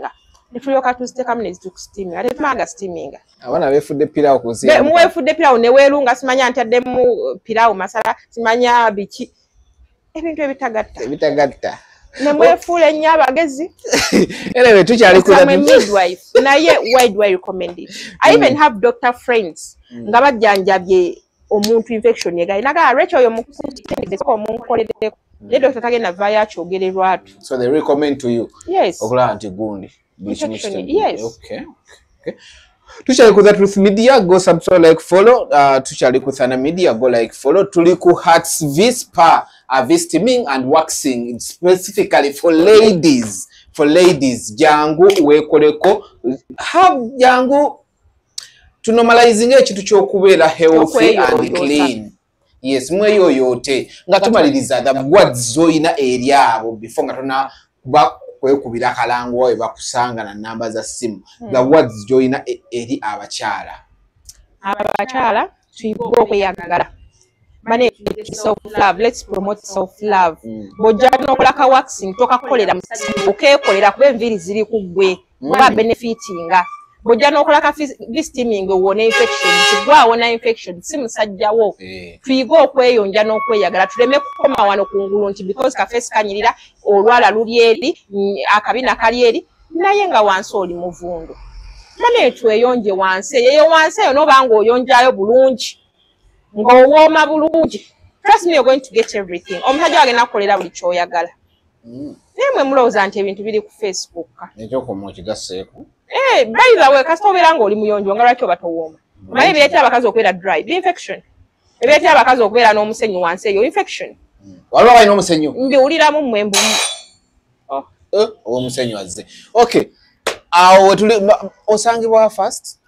Netuyoka tuzitekamu ne zitukusteaming. Ate tumaga steaming. Abana befudde piraawo kuziya. Muwefudde piraawo ne weerunga simanya ntaddemu piraawo masala, simanya biki. Ebintu ebitagatta. Nemwefuula ennyo abagezi. Anyway, tukyali ku I'm a midwife. Naye why do I recommend it? I even have doctor friends nga bajjanjabye omuntu infection yegayi. Naga Rachel oyo mukusindikeko omunkoleddeko. Ne doctor tagenda vaayo akyogererwatu. So they recommend to you. Yes. Okulaba nti gundi. Infection, yes. Okay. Tukyali ku The Truth Media, go subscribe, like, follow. Tukyali ku Thana Media, go like, follow. Tuli ku Hearts V Spa, steaming and waxing, specifically for ladies. For ladies, jangu wekoleko. Jangu to normalizing ekintu ky'okubeera healthy and clean. Yes, mweyo yote. Nga tumaliriza the words zoina area abo before nga tona kwekubira kalango oyo bakusanga na namba za simu. The words joina eri abakyala. Abakyala tuyigo okweyagala. Mane self love, let's promote self love. Bojja n'okola ka waxing tokakolera musimu okekolera kuba enviri ziri ku ggwe oba benefitinga. Bojja n'okola ka steaming wona infection sigwawona infection si musajjawo. Tuyigo okweyonja n'okweyagala tuleme kukoma wano kungulu nti because kafesi kanyirira olwala luli eri akabina kali eri naye nga wansi oli muvundu. Mane tweyonje wansi yeyo wansi eyo n'obanga oyonjayo bulungi. Ng'owooma bulungi. Trust me, you're going to get everything. Omusajja agenda kukolera buli kyoyagala. Naye mwe mulowooza nti ebintu biri ku Facebook. Ekyokoma okigasseeko. By the way, kasita obeera ng'oli muyonjo nga lwaki oba towooma. Naye ebireetera abakazi okubeera dry, infection. Ebireetera abakazi okubeera n'omusenyu wansi eyo, infection. Waliwo balina omusenyu? Mbiwuliramu mmwe mbumu. Omusenyu azze. Okay. Awo osangibwa first?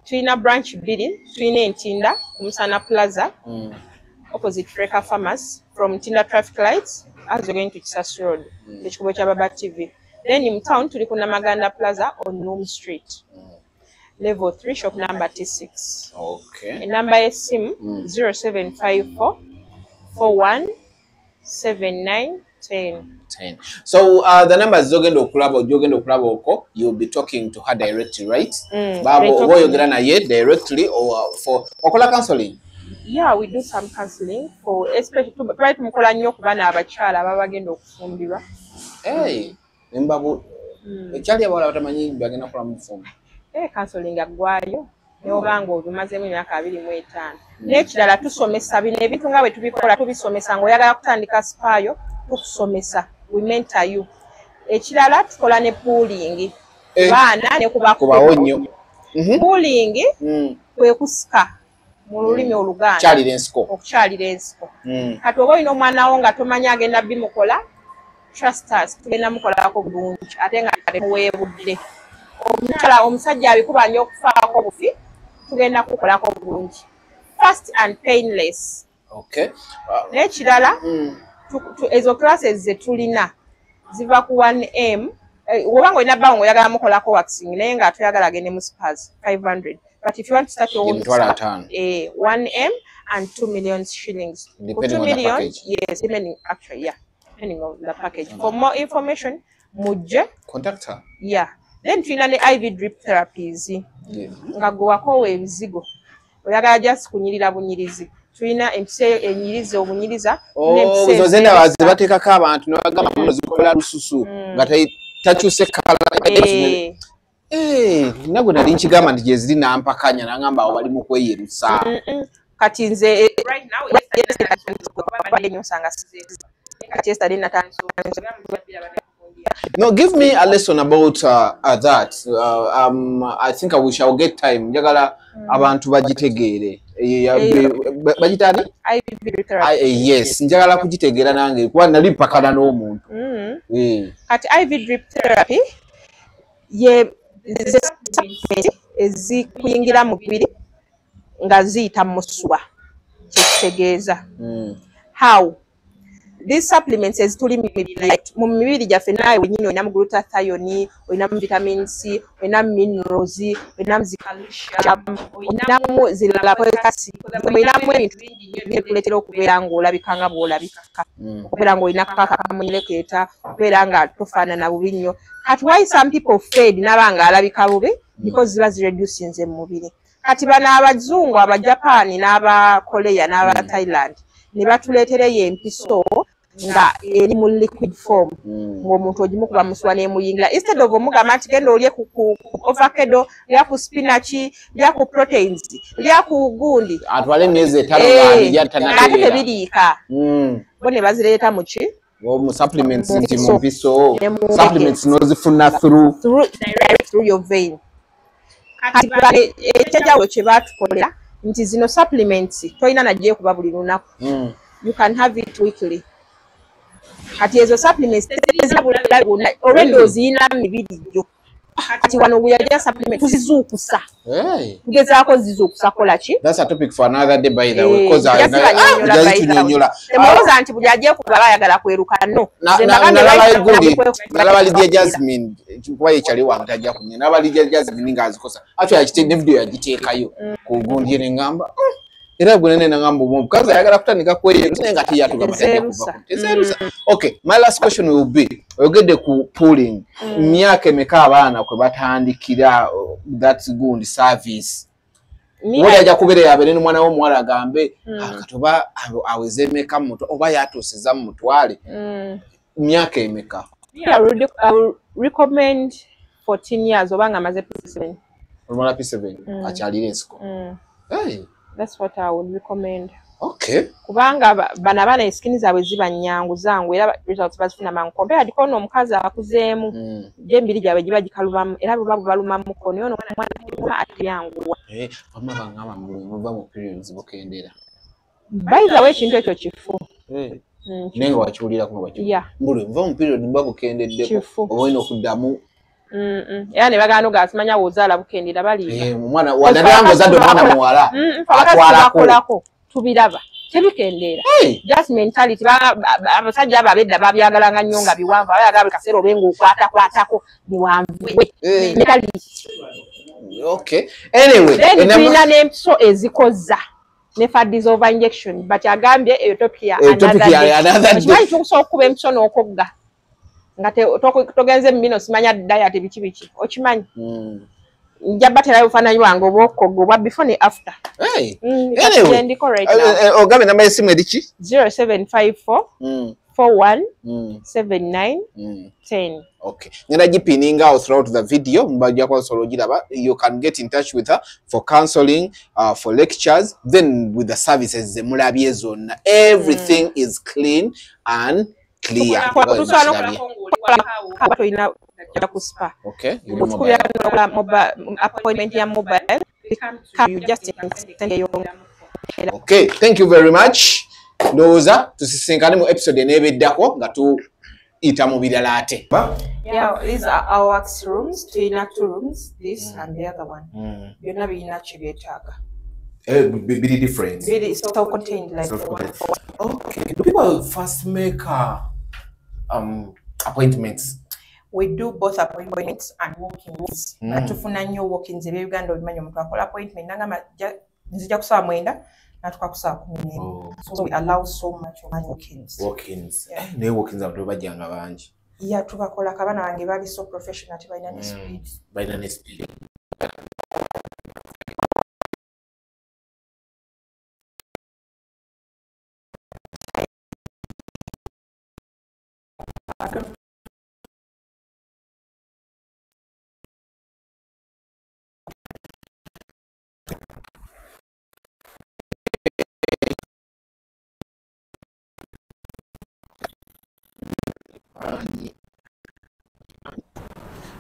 Tulina branch 2, tulina Ntinda, Musana Plaza, opposite Freka Farmers, from Ntinda traffic lights, as you're going to Kisasi Road, Ekikubo kya Baba TV. Then in town, tuli ku Namaganda Plaza on Noom Street. Level 3, shop number T6. Okay. Number SIM 0754 417910. So the numbers Jogendo Okulaba Oko, you'll be talking to her directly, right? Babo oyogera naye directly or for Okola counseling? Yeah, we do some counseling for especially to try to mukola nnyo ku bana abakyala baba bagenda okufumbirwa. Hey, embabu. Ekyali abawala batamanyi bagenda kola mu fumbi. Counseling agwayo. Neobanga obimazeemu emyaka 25. N'ekirala tusomesa bino ebintu nga bwe tubikola tubisomesa ng'oyagala kutandika spaayo tukusomesa. We mentor you. Ekirala tukola ne pooling. Baana ne kubawo nnyo. Pooling kwe kusika mu lulimi Oluganda. Okukyalira ensiko. Kati oba olina omwana wo nga tomanya agenda bimukola, trust us, tugenda mukolako bulungi ate nga temuweebudde. Omusajja abikuba nnyo okufaako bufi, tugenda kukolako bulungi. Fast and painless. Okay. N'ekirala ezo classes ze tulina ziva ku 1M. Wobanga olina bbanga ng'oyagala mukolako waxing naye nga toyagala agende mu spas 500. But if you want to start your own spa, 1M and 2 million shillings. Depending 2 on million, the package. yes, depending depending on the package. For more information, mujje contact her. Yeah. Then tulina ne IV drip therapies. Nga gwako ebizigo. Oyagala just kunyirira bunyirizi. Tulina enyiriza obunyiriza. Zo zenda bazibateekako abantu ne bagamba muno zikola lususu nga takyuse kala. nagwe nali nkigamba nti gyeziri nampakanya nangamba awo bali mu kweyerusa. Kati nze right now No, give me a lesson about that. I think we shall get time. Njagala abantu bagitegeere. Bagitani? Yes, njagala kugitegeera nange kuba nali mpakana n'omuntu. Kati IV drip therapy ye ezikuyingira mu mubiri nga ziyita muswa kyekitegeeza. How these supplements ezituli mu mibiri gyaffe naawe wenyini olinamu glutathione, olinamu vitamin C, olinamu minerals, olinamu calcium, olinamu zilactic acid, olinamu ebintu bingi nnyo ebikuleetera okubeera ng'olabika nga bw'olabika, okubeera ng'olina kakamunyerekeeta, okubeera nga tofaanana bubi nnyo. Kati why some people fade n'aba ng'alabika bubi? Because ziba zireducinze mu mubiri. Kati bano abazungu abajapani n'aba Korea n'aba Thailand ne batuleetera empiso nga eri mu liquid form ng'omuntu ogimukuba muswa n'emuyingira instead of omugamba nti genda olye ku avocado, lya ku spinach, lya ku proteins, lya ku gundi atwale emyezi 5 ate tebiriika bo ne bazireeta mu ki mu supplements nti mu mpiso supplements nozifuna direct through your vein. Kati ekyenjawulo kye baatukolera nti zino supplements tolina najje kuba buli lunaku. You can have it weekly. Kati ezo supplements already oziyina mibiri gyo. Kati wano buyajja supplement tuzizuukusa. Tugezaako zizuukusa kola ki? That's a topic for another day by the way because temulowooza nti buli ajje kuba bayagala kweruka no. Nalaba Lydia Jasmine kuba yekyali wange tajja kunya nalaba Lydia Jasmine ng'azikosa actually ne video yagiteekayo ku gundi ne ngamba era gwe nene nangamba omukazi ayagala kutandika kweyerusa naye nga tiyatugamba tajja kuva kuteserusa. Okay, my last question will be oyogedde ku pooling myaka emeka abaana kwe batandikira that good service wali ajja kubeera yabeere n'omwana w'omuwala agambe katoba aweze emeka muto oba yatuusiza mu mutwale myaka emeka? I will recommend 14 years oba nga amaze P7. Olumala P7 akyalira ensiko. That's what I would recommend. Okay. Kubanga bana bana eskini zaabwe ziba nnyangu zangu era results bazifuna mangu compared kono omukazi akuzeemu gyembiri gyabwe giba gikalubamu era bwe balumamu kono ono mwana atyanguwa. Bamwe bangamba muva mu periods bukendera. By the way ekintu ekyo kifu. Nenga wakiwulirako nga wakiwulira. Mbulu muva mu period mba bukendeddeko oba olina okuddamu. Era ne bagamba ogasimanya wozaala bukendera baliiba. Omwana wadde ozadde omwana muwala atwalako tubiraba tebikendera. Just mentality abasajja abo abedda babyagalanga nnyo nga biwanvu bayagala buli kaseera obenga okwatakwatako biwanvuwe. Okay. Anyway, tulina n'empiso ezikoza ne fadizova injection but agambye etopia kimanyi tukusobola okuba empiso n'okogga nga togenze mumino simanya diet biki okimanyi njaba tera bufaananyi wange oba okogga obwa before ne after. Ogambe namba y'essimu eriki? 0754 4179 10. Okay. Ngenda gipininga out throughout the video mbajja kwa solo giraba. You can get in touch with her for counseling, for lectures, then with the services zemulabye zonna. Everything is clean and clear. Okay. Appointment ya mobile. You just send your. Okay, thank you very much. Ndowooza tusisinkane mu episode eneebeddako nga tuyita mu birala ate. Yeah, these are our wax rooms. Tulina 2 rooms, this and the other one. Byonna birina kye byetaaga. Very different. Very self-contained like the one. Okay. Do people first make appointments? We do both appointments and walk-ins. Natufuna nnyo walk-ins eby'Uganda obimanyi omuntu akola appointment nangamba nzija kusaba 9 natuka kusaba 11. So we allow so much walk-ins. Walk-ins. Naye walk-ins abantu bajjanga bangi. Yeah, tubakola kabana bange bali so professional tebalina ne speed. Balina ne speed.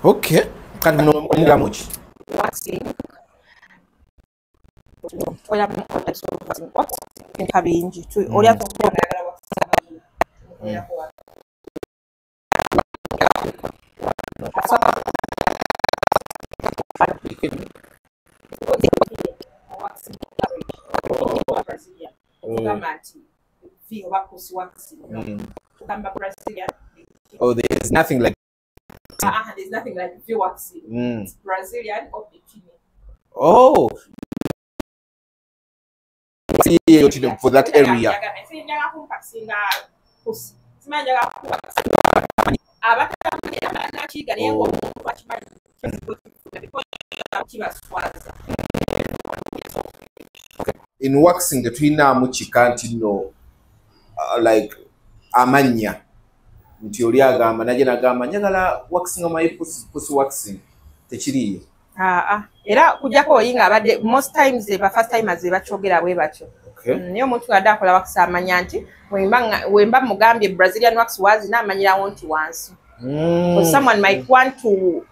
Okay. Kati muno omugiramu ki? Waxing. Oya kabinji. Oya Oh, there's nothing like. There's nothing like waxing. It's Brazilian or bikini. Oh. For that area. In waxing tetulinamu kika nti no like amanya nti oli agamba naje nagamba njagala waxing my pussy waxing tekiriyo. Era kujjako oyinga abadde most times ba first timers bakyogera bwe batyo. Niyo omuntu adda akola wax amanya nti wemba mugambye Brazilian wax wazi namanyirawo nti wansi. Someone might want to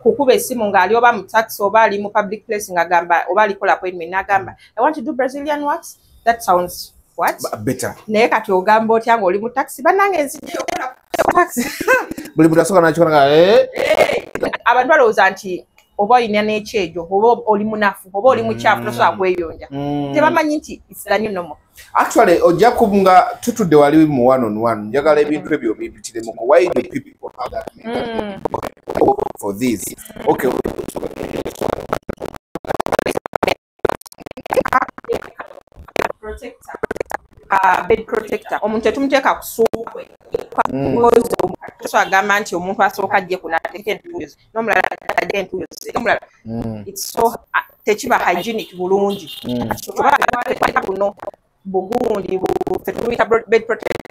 kukuba esimu ng'ali oba mu taxi oba ali mu public place ng'agamba oba alikola appointment n'agamba I want to do Brazilian wax. That sounds what? Better. Naye kati ogamba otya ng'oli mu taxi bannange nzijja okola taxi. Buli muntu asooka n'akikola abantu balowooza nti oba olina n'ekyejo oba oli munafu oba oli mukyafu tosobola kweyonja. Tebamanyi nti it's the new normal. Actually ojja kubunga tutudde wali mu one on one njagala ebintu ebyo bibitiremu. Why do people have that for this? Okay. Protector. Bed protector. Omuntu etumuteeka kusuuka so agamba nti omuntu asooka ajje kunateeka entuuyo n'omulala ajje entuuyo n'omulala it's so tekiba hygienic bulungi buno bugundi tuyita bed protector.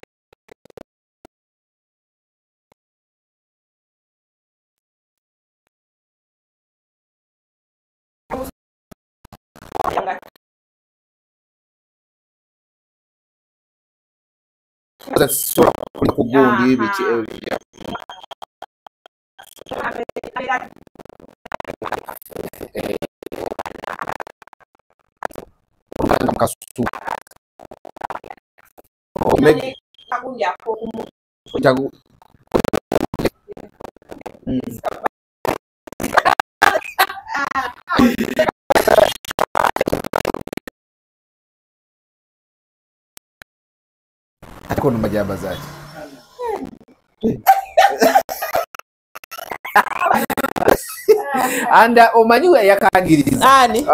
That's so kugundi biki kasu kono majaba zake anda omanyi we yakagiriza ani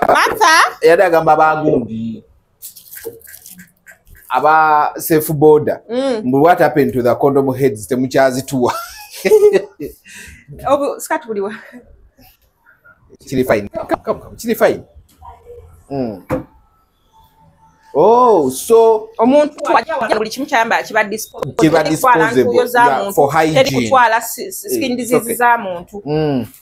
mata yadagamba bagundi aba safe border what happened to the condom heads temukyazituwa obu skat buliwa chili fine chili fine oh so omuntu ajja buli kimu kyamba kiba disposable for hygiene kutwala skin disease za muntu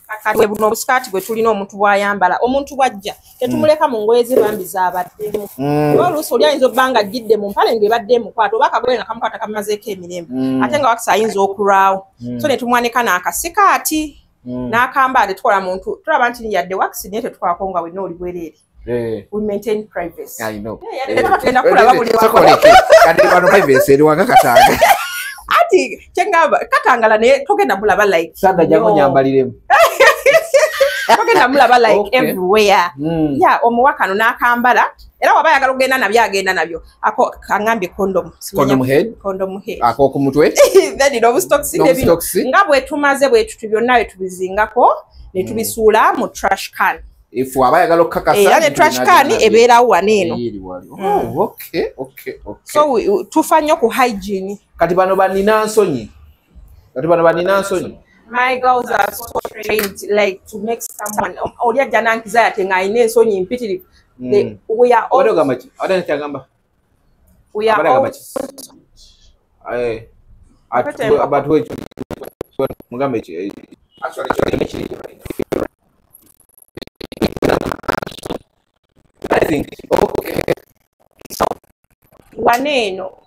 akati buno obuskati bwe tulina omuntu bwayambala omuntu bwajja tetumuleka mu ngoye ze bambi zabaddemu oluusi oli ayinza obbanga ajjidde mu mpale ng'ebadde mukwata oba akagoye nga kamukwata kamazeeko emirembe ate nga wakisa ayinza okulwawo so ne tumwanika n'akasikaati n'akamba tetukola muntu tulaba nti yadde wakisi naye tetukolako nga wenna oli bwereere. We maintain privacy. I know. Ati chengaba katangala ne togenda mulaba like sanda jango nyambaliremu togenda mulaba like everywhere yeah omuwakano n'akambala era waba yagala kugenda nabyo agenda nabyo ako kangambye condom head ako ku mutwe then no stocks nebino nga bwe tumaze bwe byonna tubizingako ne tubisuula mu trash can. If wabayagala okakasa era trash can ebeerawo waneeno. Okay. So tufanya ku hygiene. Kati bano banina nsonyi. My girls are so trained like to make someone olya jana nkiza yatenga ine nsonyi mpitirivu. We are all we are all but wait mugambe actually I think okay so Waneno.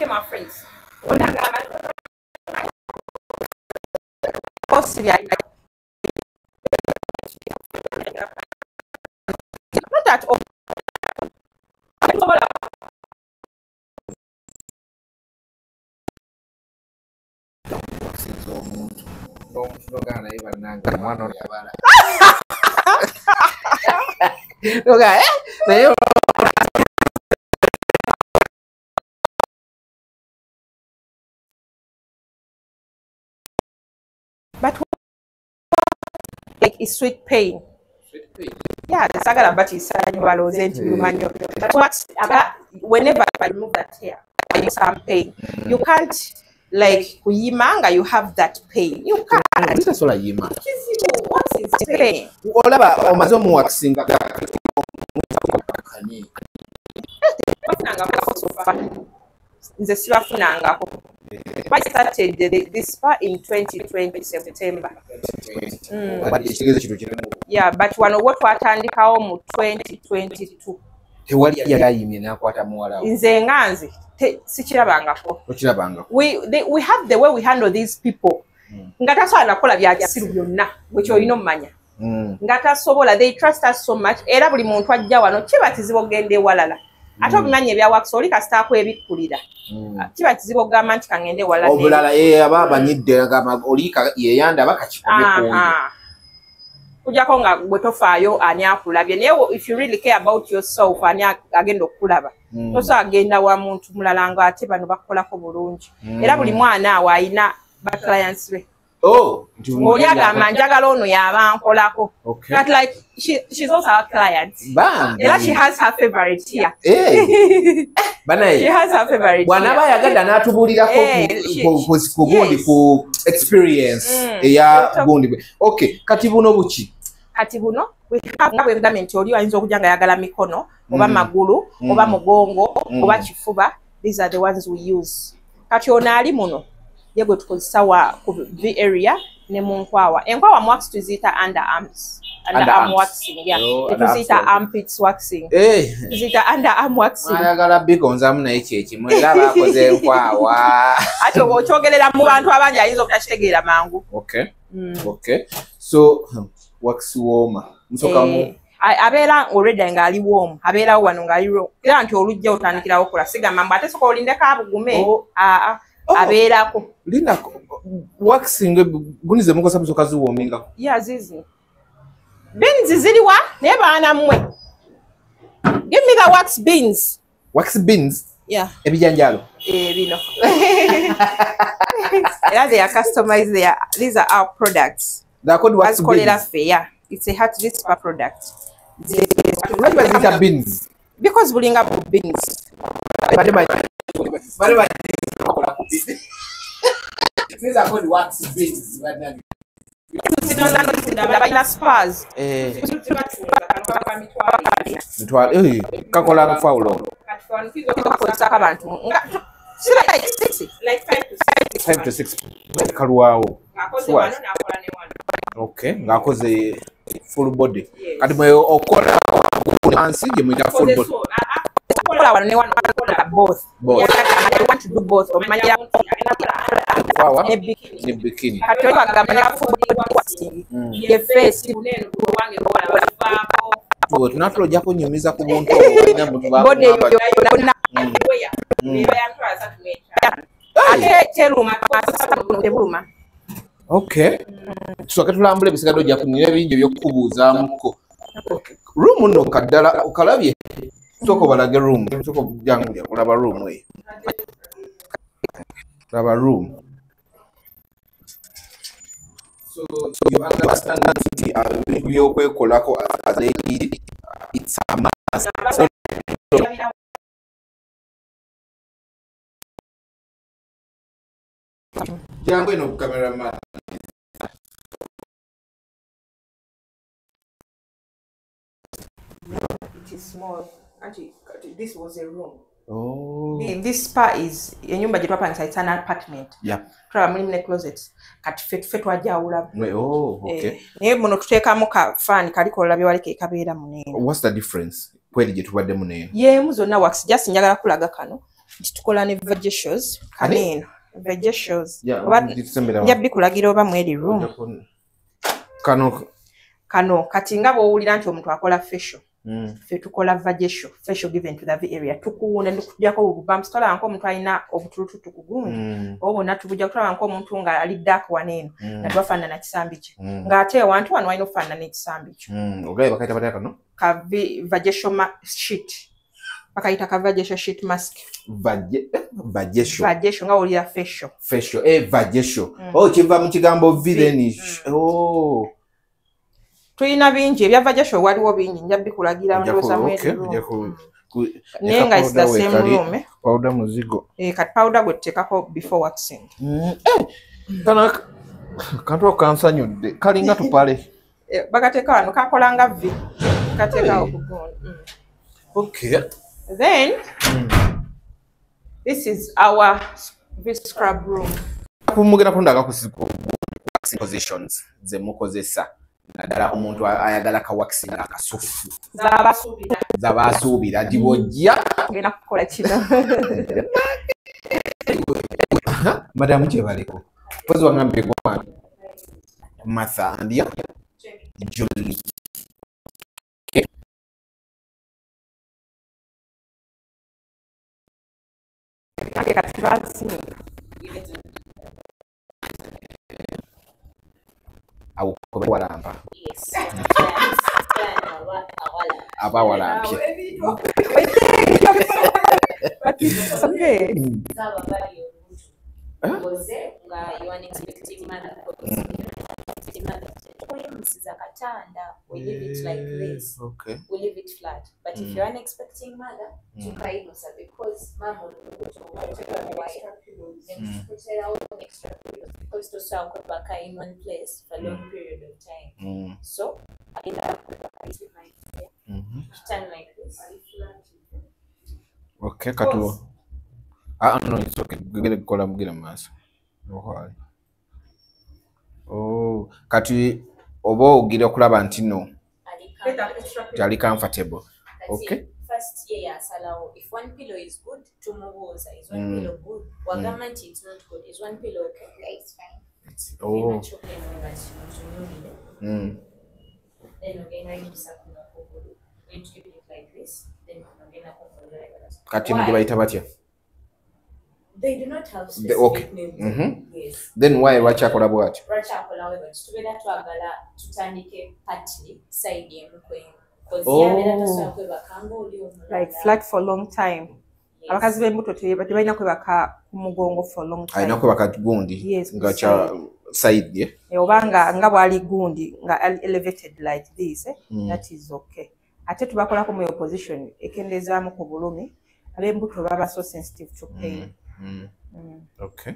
My friends. Not at all. But like is sweet pain. Yeah, the saga about is but what about whenever I remove that hair, I use some pain. You can't like kuyimanga, you have that pain. You can't. What is pain? Nze sibafunangako. I started this far in 2020 September. Yeah, but wano what watandikawo mu 2022. Nze nganzi sikirabangako. We have the way we handle these people. Nga tasobola nakola bya kisiru byonna bwekyo olina omumanya. Nga tasobola, they trust us so much. Era buli muntu ajja wano kiba kizibu ogenda ewalala. Ate obimanya ebya wax oli kasitaako ebikkulira. Kiba kizibu ogamba nti kangende ewalala. Obulala aba abanyidde oli yeyanda bakakikubye. Kujjako nga gwe tofaayo ani akulabye. Naye if you really care about yourself ani agenda okukulaba. Toso agenda wa muntu mulala nga ate bano bakolako bulungi. Era buli mwana awo ayina ba clients be. Oli agamba njagala ono yabankolako. But like she's also our client. Era she has her favorite here. She has her favorite. Bwanaba yagadda n'atubulirako ku gundi ku experience eya gundi. Okay, kati buno buki? Kati buno we have nga bwegambye nti oli ayinza okujja nga yagala mikono oba magulu oba mugongo oba kifuba. These are the ones we use. Kati ono ali muno ye gwe tukozesa wa ku V area ne mu nkwawa. Enkwawa mu wax tuziyita underarms. Underarm waxing, yeah. Tuziyita armpits waxing. Tuziyita underarm waxing. Ayagala bigonzamu naye kyekimu era bakoze enkwawa. Ate okyogerera mu bantu abangi ayinza obutakitegeera mangu. Okay. So wax warmer. Musokamu. Abeera already nga ali warm. Abeera wano nga ali warm. Era nti olujja otandikira okola sigamba mbu ate soka olindeko abugume. Abeerako. Linda waxing gunize mukosa musoka ziwominga. Yeah, zizi. Beans ziriwa naye baana mmwe. Give me the wax beans. Wax beans? Yeah. Ebijanjalo. Bino. Yeah, they are customized there. These are our products. They are called wax beans. Yeah. It's a heart whisper product. Why do you say beans? Because bulinga beans. These are called wax beans. Spars. Kakola faulo. Like 5 to 6. Kaluwao. Okay, ngakoze full body. Kati mwe okola ansi je mwita full body. Both. I want to do both. Ne bikini. Tunatolo jako nyumiza ku muntu olina mutu ba. Okay. So katulambule bisigado jja kunyira bingi byokubuuzaamuko. Room no kaddala okalabye. Soko balage room. Soko jangu ya kulaba room we. Kulaba room. So you understand that byokwekolako as a lady, it's a must. Jangu eno cameraman. It is small. Actually, this was a room. Oh. This spa is enyumba gye twapangisa, it's an apartment. Yeah. Tulaba mulimu ne closets. Kati ffe twajawula. Oh, okay. Naye muno tuteekamu ka fan kaliko olabye wali ke kabeera munene. What's the difference? Kweli gye tubaddemu neyo? Yeemu zonna wax, just njagala kulaga kano. Nti tukola ne vegetarians. Kaneeno. Vegetarians. Nja bikulagira oba mweri room. Kano kati nga bw'owulira nti omuntu akola facial. Ffe tukola facial given to the area. Tukuwunda tukujjako obubamps tulaba nk'omuntu alina obutulutu tukugundi. Oba bonna tubujja tulaba nk'omuntu nga ali dark waneeno. Na twafaanana kisambi kye. Ng'ate wantu wano walina okufaanana ekisambi kyo. Ogaye bakayita batya kano? Ka vaginal sheet. Bakayita ka vaginal sheet mask. Vaginal nga olira facial. Vaginal. Oh, kiva mu kigambo village. Oh. Tulina bingi ebya vaginal waliwo bingi nja bikulagira ndowooza mweri. Naye nga it's the same room. Powder muzigo. Kati powder gwe tuteekako before waxing. Kantu akansanyudde kalinga tupale. Bakateeka wano kakola nga V. Kateeka okugonda. Okay. Then this is our scrub room. Kumugenda kundaga kusiko waxing positions ze mukozesa. Naddala omuntu ayagala ka waxing akasufu. Zabasuubira dibojja. Ngenda kukola kino. Madamu kyebaliko. Pozi wangambe gwa Martha and Julie. Au kobe walamba. Yes. Abawalampye. Okay. You are expecting mother. We leave it like this. Okay. We leave it flat. But if you're unexpecting mother, because mom will put extra pillows because to sell back in one place for a long period of time. So I end up with my hair. Turn like this. Okay, katuo. No, it's okay. Gele kola mugire maso. Oh, kati oba ogire okulaba nti no. Jali comfortable. Okay. First year salawo. If one pillow is good, tumubuuza. Is one pillow good? Wagamba nti it's not good. Is one pillow okay? Yeah, it's fine. Oh. Then again, I use something going to keep it like this. Then again, kati mugye bayita batya? They do not have specific names. Yes. Then why wachakola bwati? Wachakola we but tubera twagala tutandike partly side y'emukwe. Like flat for a long time. Abakazi b'embuto tebalina kwebaka ku mugongo for a long time. Alina kwebaka gundi nga cha side ye. Obanga nga bwali gundi nga elevated like this, that is okay. Ate tubakola ku mu position ekendezaamu ku bulumi. Ab'embuto baba so sensitive to pain. Okay.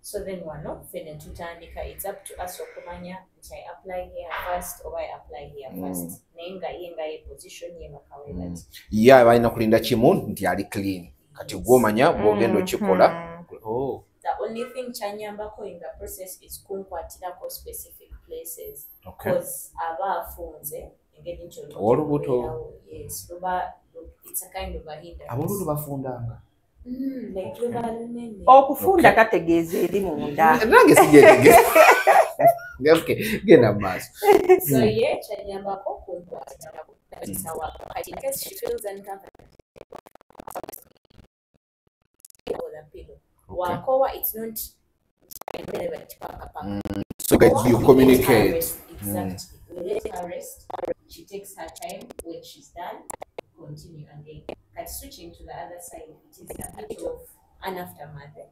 So then one of then tutandika, it's up to us okumanya which I apply here first or I apply here first. Nenga yenga position ye makawela. Yeah, balina kulinda kimu nti ali clean. Kati gwomanya bwogendo kikola. Oh. The only thing chanyambako in the process is kunkwatirako specific places. Okay. Because aba afunze engeri nti olubuto. Yes, it's a kind of a hindrance. Abululu bafundanga. Okufunda kategeeza eri munda. Nange sigetegeza. Okay, genda maaso. So yeah, chanyambako kunkwatirako. But in case she feels uncomfortable, Wakowa, it's not so that you communicate. Exactly. We let her rest. She takes her time. When she's done, continue again. But switching to the other side, it is a bit of an aftermath. Then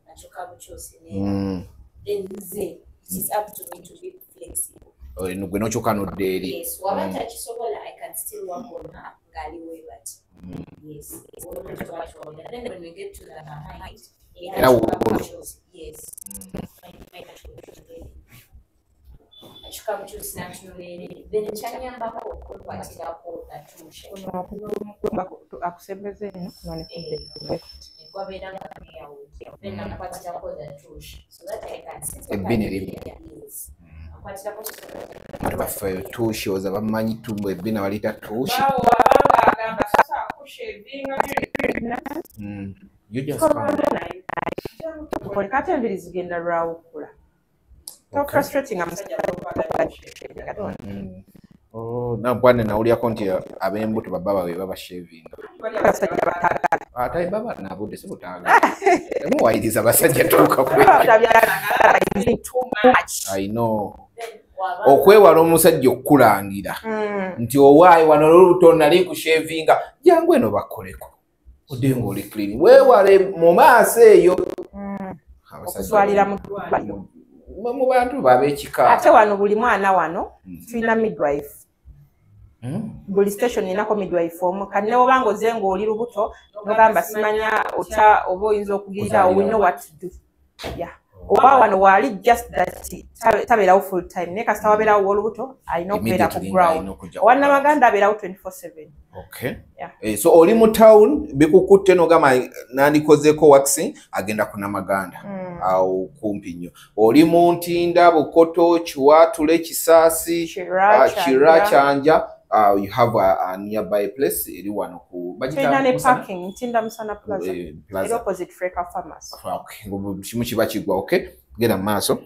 it is up to me to be flexible. Yes, I can still work on her. Yes. Then when we get to the height, yes. achuka buchusi n'atunuulira then kyanyambako okukwatirako atuushe akusembeze eno nonekudde egwabeera nga neyawude then nakwatirako atuushe so that I can sit Ebbini limu. akwatirako baffe tuushi oza bamanyi tumbu ebbina balita tuushi. agamba sasa akushevinga You just found kati enviri zigenda lwawukula frustrating amusajja nabwane nawulyako nti ab'embuto baba bawe babashevinga ate baba nabudde sibutaaga muwayiriza basajja tuuka I know okwewala omusajja okukulangira nti owaayi wano lolubuto nali nkushevinga jangu eno bakoleko odde ng'oli clean weewale mu maaso eyo okuswalira mu bantu bab'ekika ate wano buli mwana wano tulina midwife buli station inako midwife omu kati newoba ng'oze ng'oli lubuto nogamba simanya otya oba oyinza okugirira we know what to do oba wano waali just that tabeerawo full time naye kasita wabeerawo w'olubuto alina okubeera ku ground owannamaganda abeerawo 24/7. Okay. So oli mu town bikukutte nogamba nandikozeko waxing agenda ku Namaganda awo kumpi nnyo oli mu Ntinda Bukoto Kiwatule Kisaasi Kira Kyanja you have a nearby place eri wano ku bagita parking Ntinda Musana Plaza opposite Freka Farmers. Okay kimu kiba kigwa okay genda mu maaso.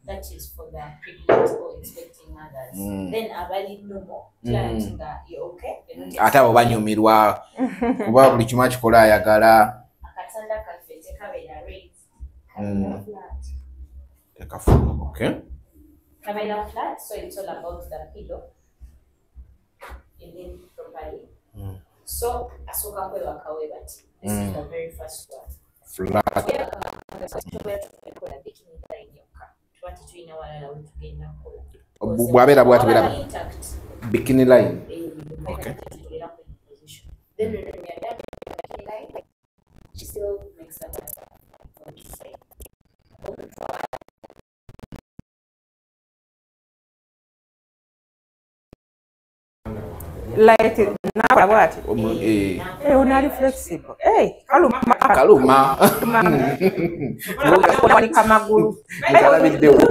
That is for the pregnant or expecting mothers. Then abali normal. Okay. Ate abo banyumirwa kuba buli kimu akikola ayagala. Akatanda kafete kabeera raised. Take a photo, okay? Kabeera flat, so it's all about the pillow. And then properly. So asoka kwewa kawe bati. This is the very first one. Flat. Bwabera bwatubera bikini line. Okay. Then when we are done with the bikini line, she still makes that Like now what? Unali flexible. Kaluma. Kamaguru.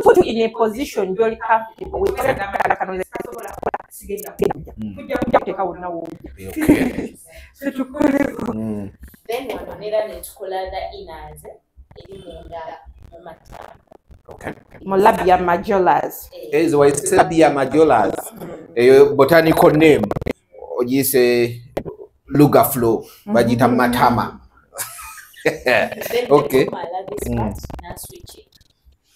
Put you in a position very comfortable. We can then wanonera netukola the inners eri munda mu matama. Okay. Labia majolars. Is why it's labia majolars. Botanical name. Ogise Luga flow. Bajita matama. Okay. Na switch it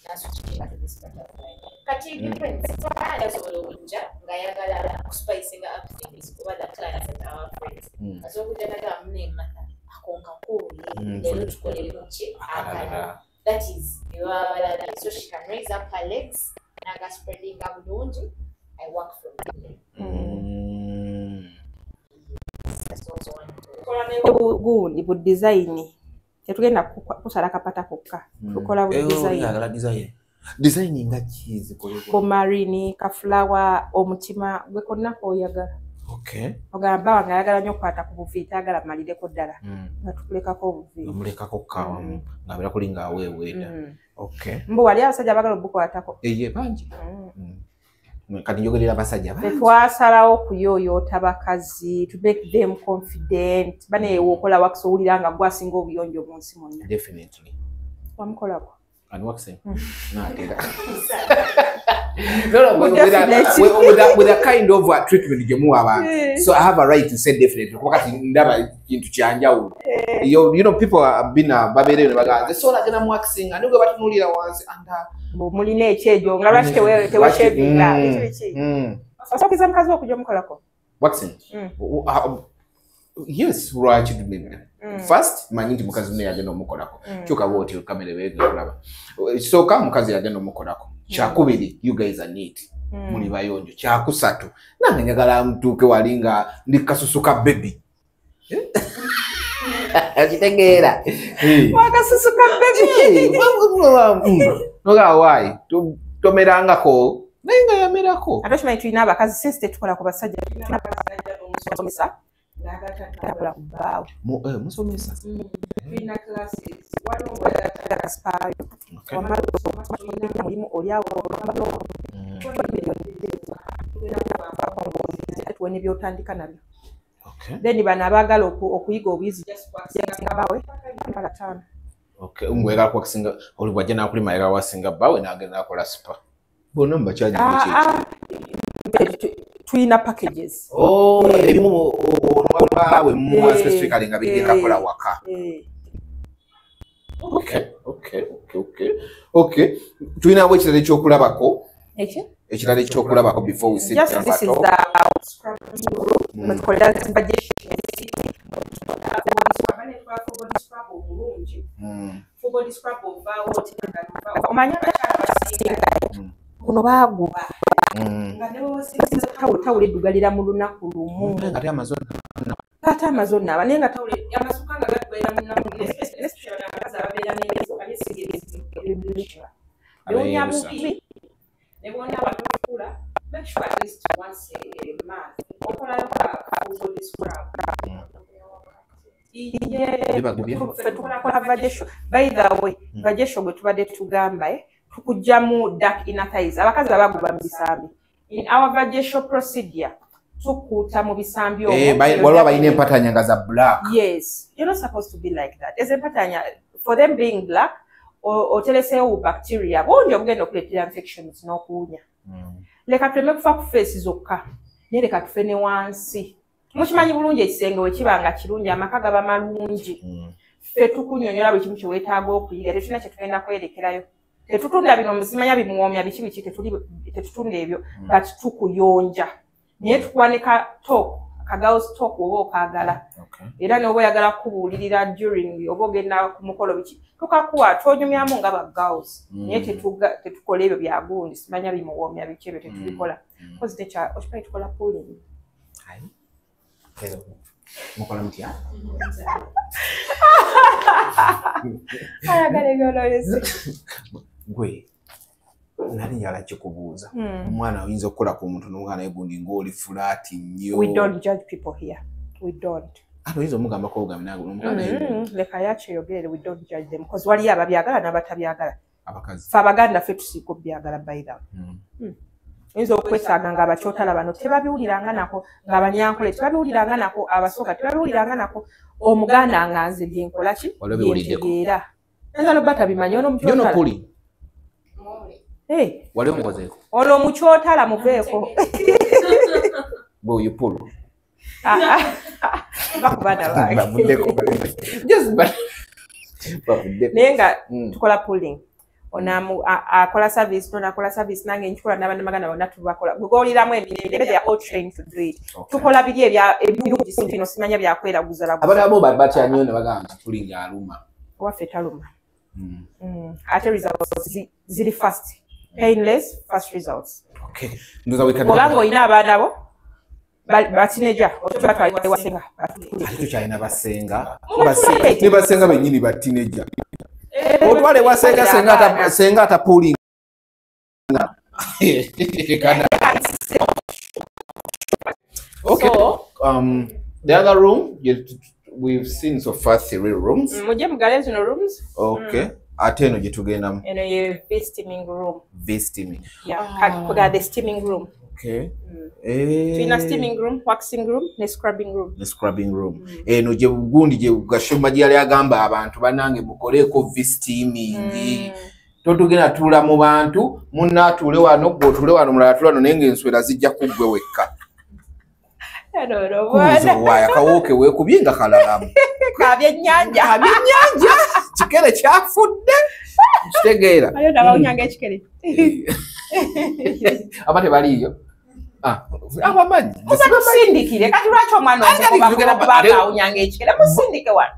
to this butterfly. Kati depends. Ada sobola okunja ngayagala kuspicinga up things kuba the clients and our friends. Azokuja naga mune mata akonka kuli lero tukolere muki akala. That is so she can raise up her legs naga spreading abulungi. I work from there. That's also one. Good, good design. Tetugenda kusala kapata kokka. Tukola design. Design nga chizi ko marine ka flower omutima gwe konna ko oyagala. Okay. Ogamba wanga yagala nyo kwata ku buviita agala malire ko ddala. Natuleka ko buviita. Muleka ko kawa. Ngabira kulinga aweeweda. Okay. Mbo wali abasajja bagala obukwatako. Eye banji. Kati njogerera abasajja banji. Twasalawo kuyoyota bakazi to make them confident. Bane wokola wakusoulira nga gwasinga obuyonjo mu nsi monna. Definitely. Wamukolako. And waxing. No, with a kind of treatment so I have a right to say definitely. You know, people have been babere baga. So like I'm waxing and you go back to Nulira once and muline echejo nga lwaki tewe shevinga ekichi. So kizam kazi okujja mukolako. Waxing. Yes, right. First, manyinti mukazi ne yagenda omukolako. Kyuka wote kamera wege kulaba. So kama mukazi yagenda omukolako. Kyakubiri, you guys are neat. Muli bayonjo. Kyakusatu. Nange njagala mtuke walinga ndikasusuka baby. Akitegeera. Wakasusuka baby. Noga why? Tomerangako naye nga yamerako ate okimanyi tulina abakazi since tetukola ku basajja tulina abakazi najja n'omusomesa ng'agatatala ku bbaawe musomesa tulina classes waliwo ngaagatasipaayo wamala tulina mulimu oli awo tuwene byotandika nabyo then bano abaagala okuyiga obuyizi jasinga bawe mpala 5 ngwegala kwakisinga oli bwajja nakulima era wasinga bawe nagenda akola sipa bonna mubakyaji tulina packages ebimu bawe muwa specifically nga bigenda kola waka okay tulinawo ekirala ekyokulabako ekirala ekyokulabako before we sit down kuno baaguba tawula eddugalira mu lunaku lumu ate amazonna aba naye nga tawula amasuka nga gaggwera mu lunaku bewunya bubi ne bonna abatukula make sure at least once a month okolayo ka body scrub tukola vajesho by the way vajesho gwe tubadde tugamba tukujjamu dark inner thighs abakazi abaguba mu bisambi in our vajesho procedure tukuta mu bisambi waliwo abalina empatanya nga za black. Yes, you're not supposed to be like that. As empatanya, for them being black oteleseewo bacteria bongi obugenda okuleetera infections n'okuwunya. Leka tuleme kufa ku face zokka naye leka tufe ne wansi. Mukimanyi bulungi ekisenge we kiba nga kirungi amaka gaba malungi. Ffe tukunyonyola buli kimu kye weetaaga okuyiga tetulina kye tugenda kwerekerayo. Tetutunda bino muzimanya bimuwoomya biki tetutunda ebyo but tukuyonja. Naye tukwanika talk kagauzi talk oba okaagala. Era n'oba oyagala kubuulirira during oba ogenda ku mukolo biki tukakuwa twonyumyamu nga bagauzi. Naye tetukola ebyo bya gundi simanya bimuwoomya biki ebyo tetubikola. Because okimanyi tukola pooling. Mukola mutya? Ayagala ebyololezi. Gwe nali njala kikubuuza omwana oyinza okukola ku muntu n'omwana egundi ng'oli fulaati nnyo. We don't judge people here. We don't. Ate oyinza omugamba kogambye n'omwana leka yakyeyogerere we don't judge them because waliyo ababyagala n'abatabyagala. Abakazi. Ffe Abaganda ffe tusiika obyagala by that. Oyinza okwetaaga nga abakyotala bano tebabiwuliranga nako ng'abanyankole tebabiwuliranga nako abasooka tebabiwuliranga nako omuganda nga nze byenkola ki byentegeera. Enzalo batabimanyi ono mukyotala. Wali omukozeeko. Ono omukyotala muveeko. Bwe oyupulu. Bakubaana bange. Bavuddeko. Naye nga tukola pooling. Ono akola service nona akola service nange nkikola n'abandi magana bonna tubakola gw'owuliramu emirembe they are all trained to do it. Tukola biri ebirungi bino simanya byakweraguza laguza. Abalamu batya nnyo ne bagamba pooling aluma. Waffe taluma. Ate results ziri fast. Painless, fast results. Okay. Ndoza wekana. Olanga oyina abaana bo batineja otwatwalira wasenga. Ate tukyalina basenga. Ne basenga bennyini batineja. Otwale wasenga senga ata pooling. Okay. So, the other room we've seen so far 3 rooms. Mujje mugale zino rooms. Okay. Ate eno gye tugendamu. Eno ye steaming room. Steaming. Yeah, kuga the steaming room. Okay. Tulina steaming room, waxing room, ne scrubbing room. The scrubbing room. Eno gye gundi gye gashoma gyali agamba abantu banange mukoleeko steaming. Totugenda tuula mu bantu, munna atuule wano, gw'otuule wano, mulala atuule wano naye ng'enswera zijja kuggwe wekka. Waya kawooke weekubye nga kalalamu. Kabyennyanja. Kabyennyanja. Kikere kyafudde. Kitegeera. Ayo ndabawunyanga ekikere. Aba tebaliiyo. Abamanyi. Musindikire kati lwaki omwana okubanga ekikere musindike wano.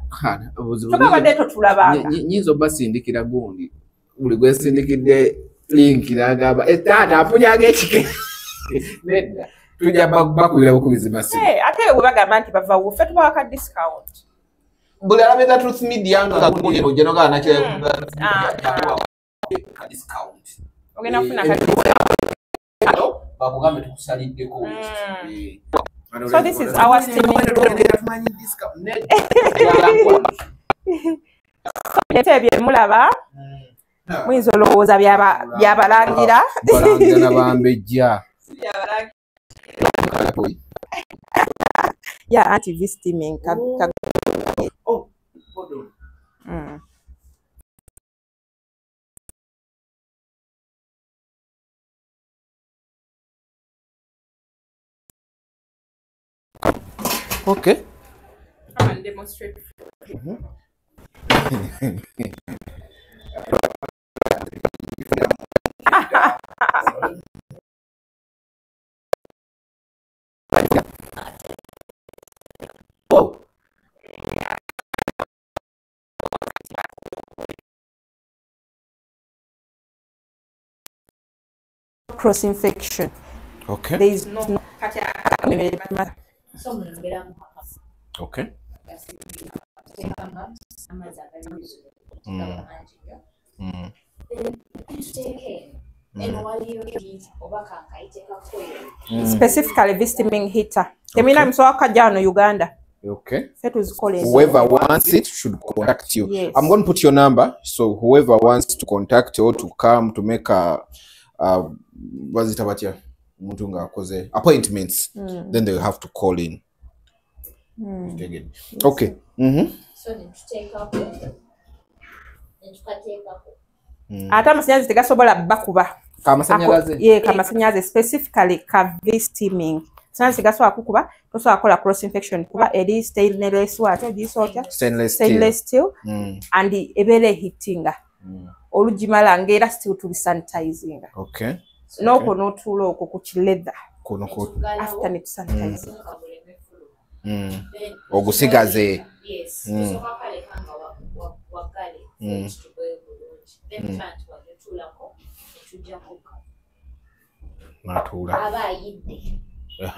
Tugabadde totulabanga. Nyinza obasindikira gundi. Buli gwesindikidde link n'agamba taata afunyanga ekikere. Nedda. Tujja bakubira bukubizi masimu. Ate bwe bagamba nti bava wuffe tubawa ka discount. Buli alabeka Truth Media nga gundi ojja n'ogala nakyo discount. Ogenda kufuna ka discount. bakugambe tukusaliddeko So this is our steaming Lete byemulaba muyinza olowooza byabalangira nabambejja yeah anti steaming Okay. Come and demonstrate. Oh. Cross infection. Okay. There is no Okay. Specifically this steaming heater. Temina mswaka jano Uganda. Okay. Whoever wants it should contact you. Yes. I'm going to put your number, so whoever wants to contact you or to come to make a appointments, then they will have to call in. Okay. So to take up ate amasannyalaze tegasobola bakuba kamasannyalaze specifically kavi steaming sannyalaze tegasobola kukuba tosobola kukola cross infection kuba eri stainless steel and ebeera ehitinga olugimala ng'era still tubisanitizing n'okwo n'otuula okwo ku kileather after ne tusanitizing ogusigaze abayidde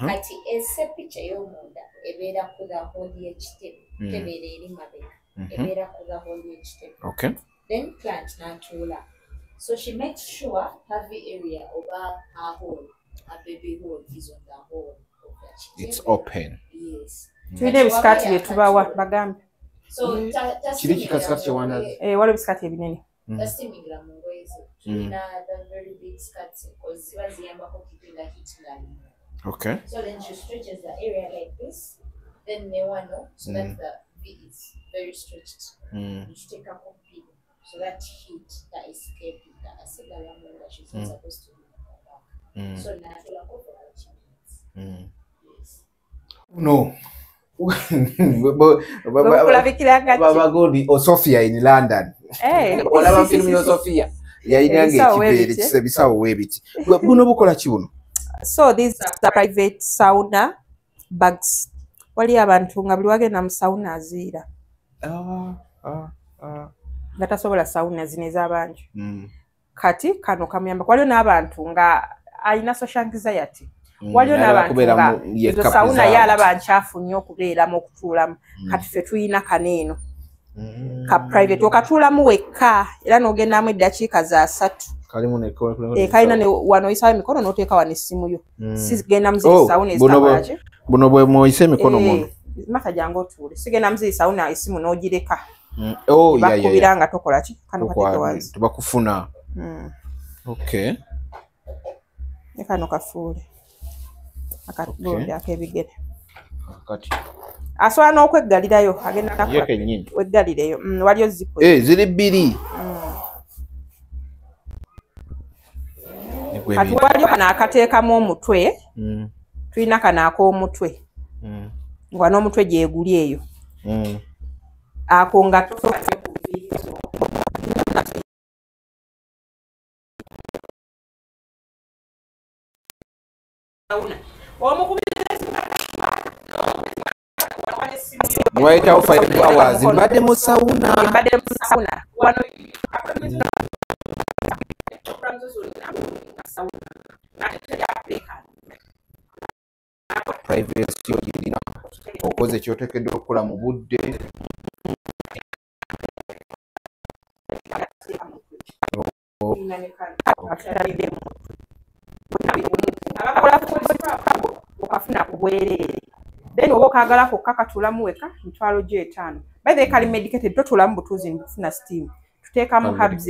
kati esepicha y'omunda ebeera ku gaholi y'ekitebe tebeera eri mabega ebeera ku gaholi y'ekitebe then plant n'atuula so she makes sure every area oba a hole a baby hole is on the hole of the kitchen. It's open. Yes. tulina ebisikaati bye tubawa bagambe kiri kikasikati kyewanda waliwo ebisikaati ebinene tasimigira mu ngoye ze tulina the very big skirts because ziba ziyambako keepinga heat nga okay so then she stretches the area like this then ne wano so that the V is very stretched you take a copy so that heat that escape that asigala mu that she's not supposed to be so natural for 5 minutes yes no kulabikiranga Sophia in London olaba film yo Sophia yayinanga ekibeere ebisawo weebiti buno bukola ki buno so these are the private sauna bags wali abantu nga buli wagenda mu sauna aziira nga tasobola sauna zino ez'abangi kati kano kamuyamba waliyo n'abantu nga alina social anxiety waliyo n'abantu nga ezo sauna yalaba nkyafu nnyo okubeeramu okutuulamu kati ffe tuyina kaneeno ka private okatuulamu wekka era n'ogendamu eddakiika za 3 kalina wano oyisawo emikono n'oteeka wano essimu yo sigenda muziri sauna ezitamulaki buno bwe mwoyisa emikono muno mata jangu otuule sigenda muziri sauna essimu n'ogireka bakubira nga tokola ki kano kateeke wansi tubakufuna okay ne kano kafuule akagondi ak'ebigere kati asobola n'okweggalirayo agenda weggalireyo waliyo zipo ziri bbiri kati waliyo kano akateekamu omutwe tulina kano ak'omutwe nga n'omutwe gyeguli eyo ako nga wayitawo 5 hours mbadde mu sauna privacy ogirina okoze ekyoteekeddwa okukola mu budde bwereere. Then oba okaagala kokakatulamu weka mitwalo gye 5. By the way, kali medicated totulamu butuuzi nfuna steam. Tuteekamu herbs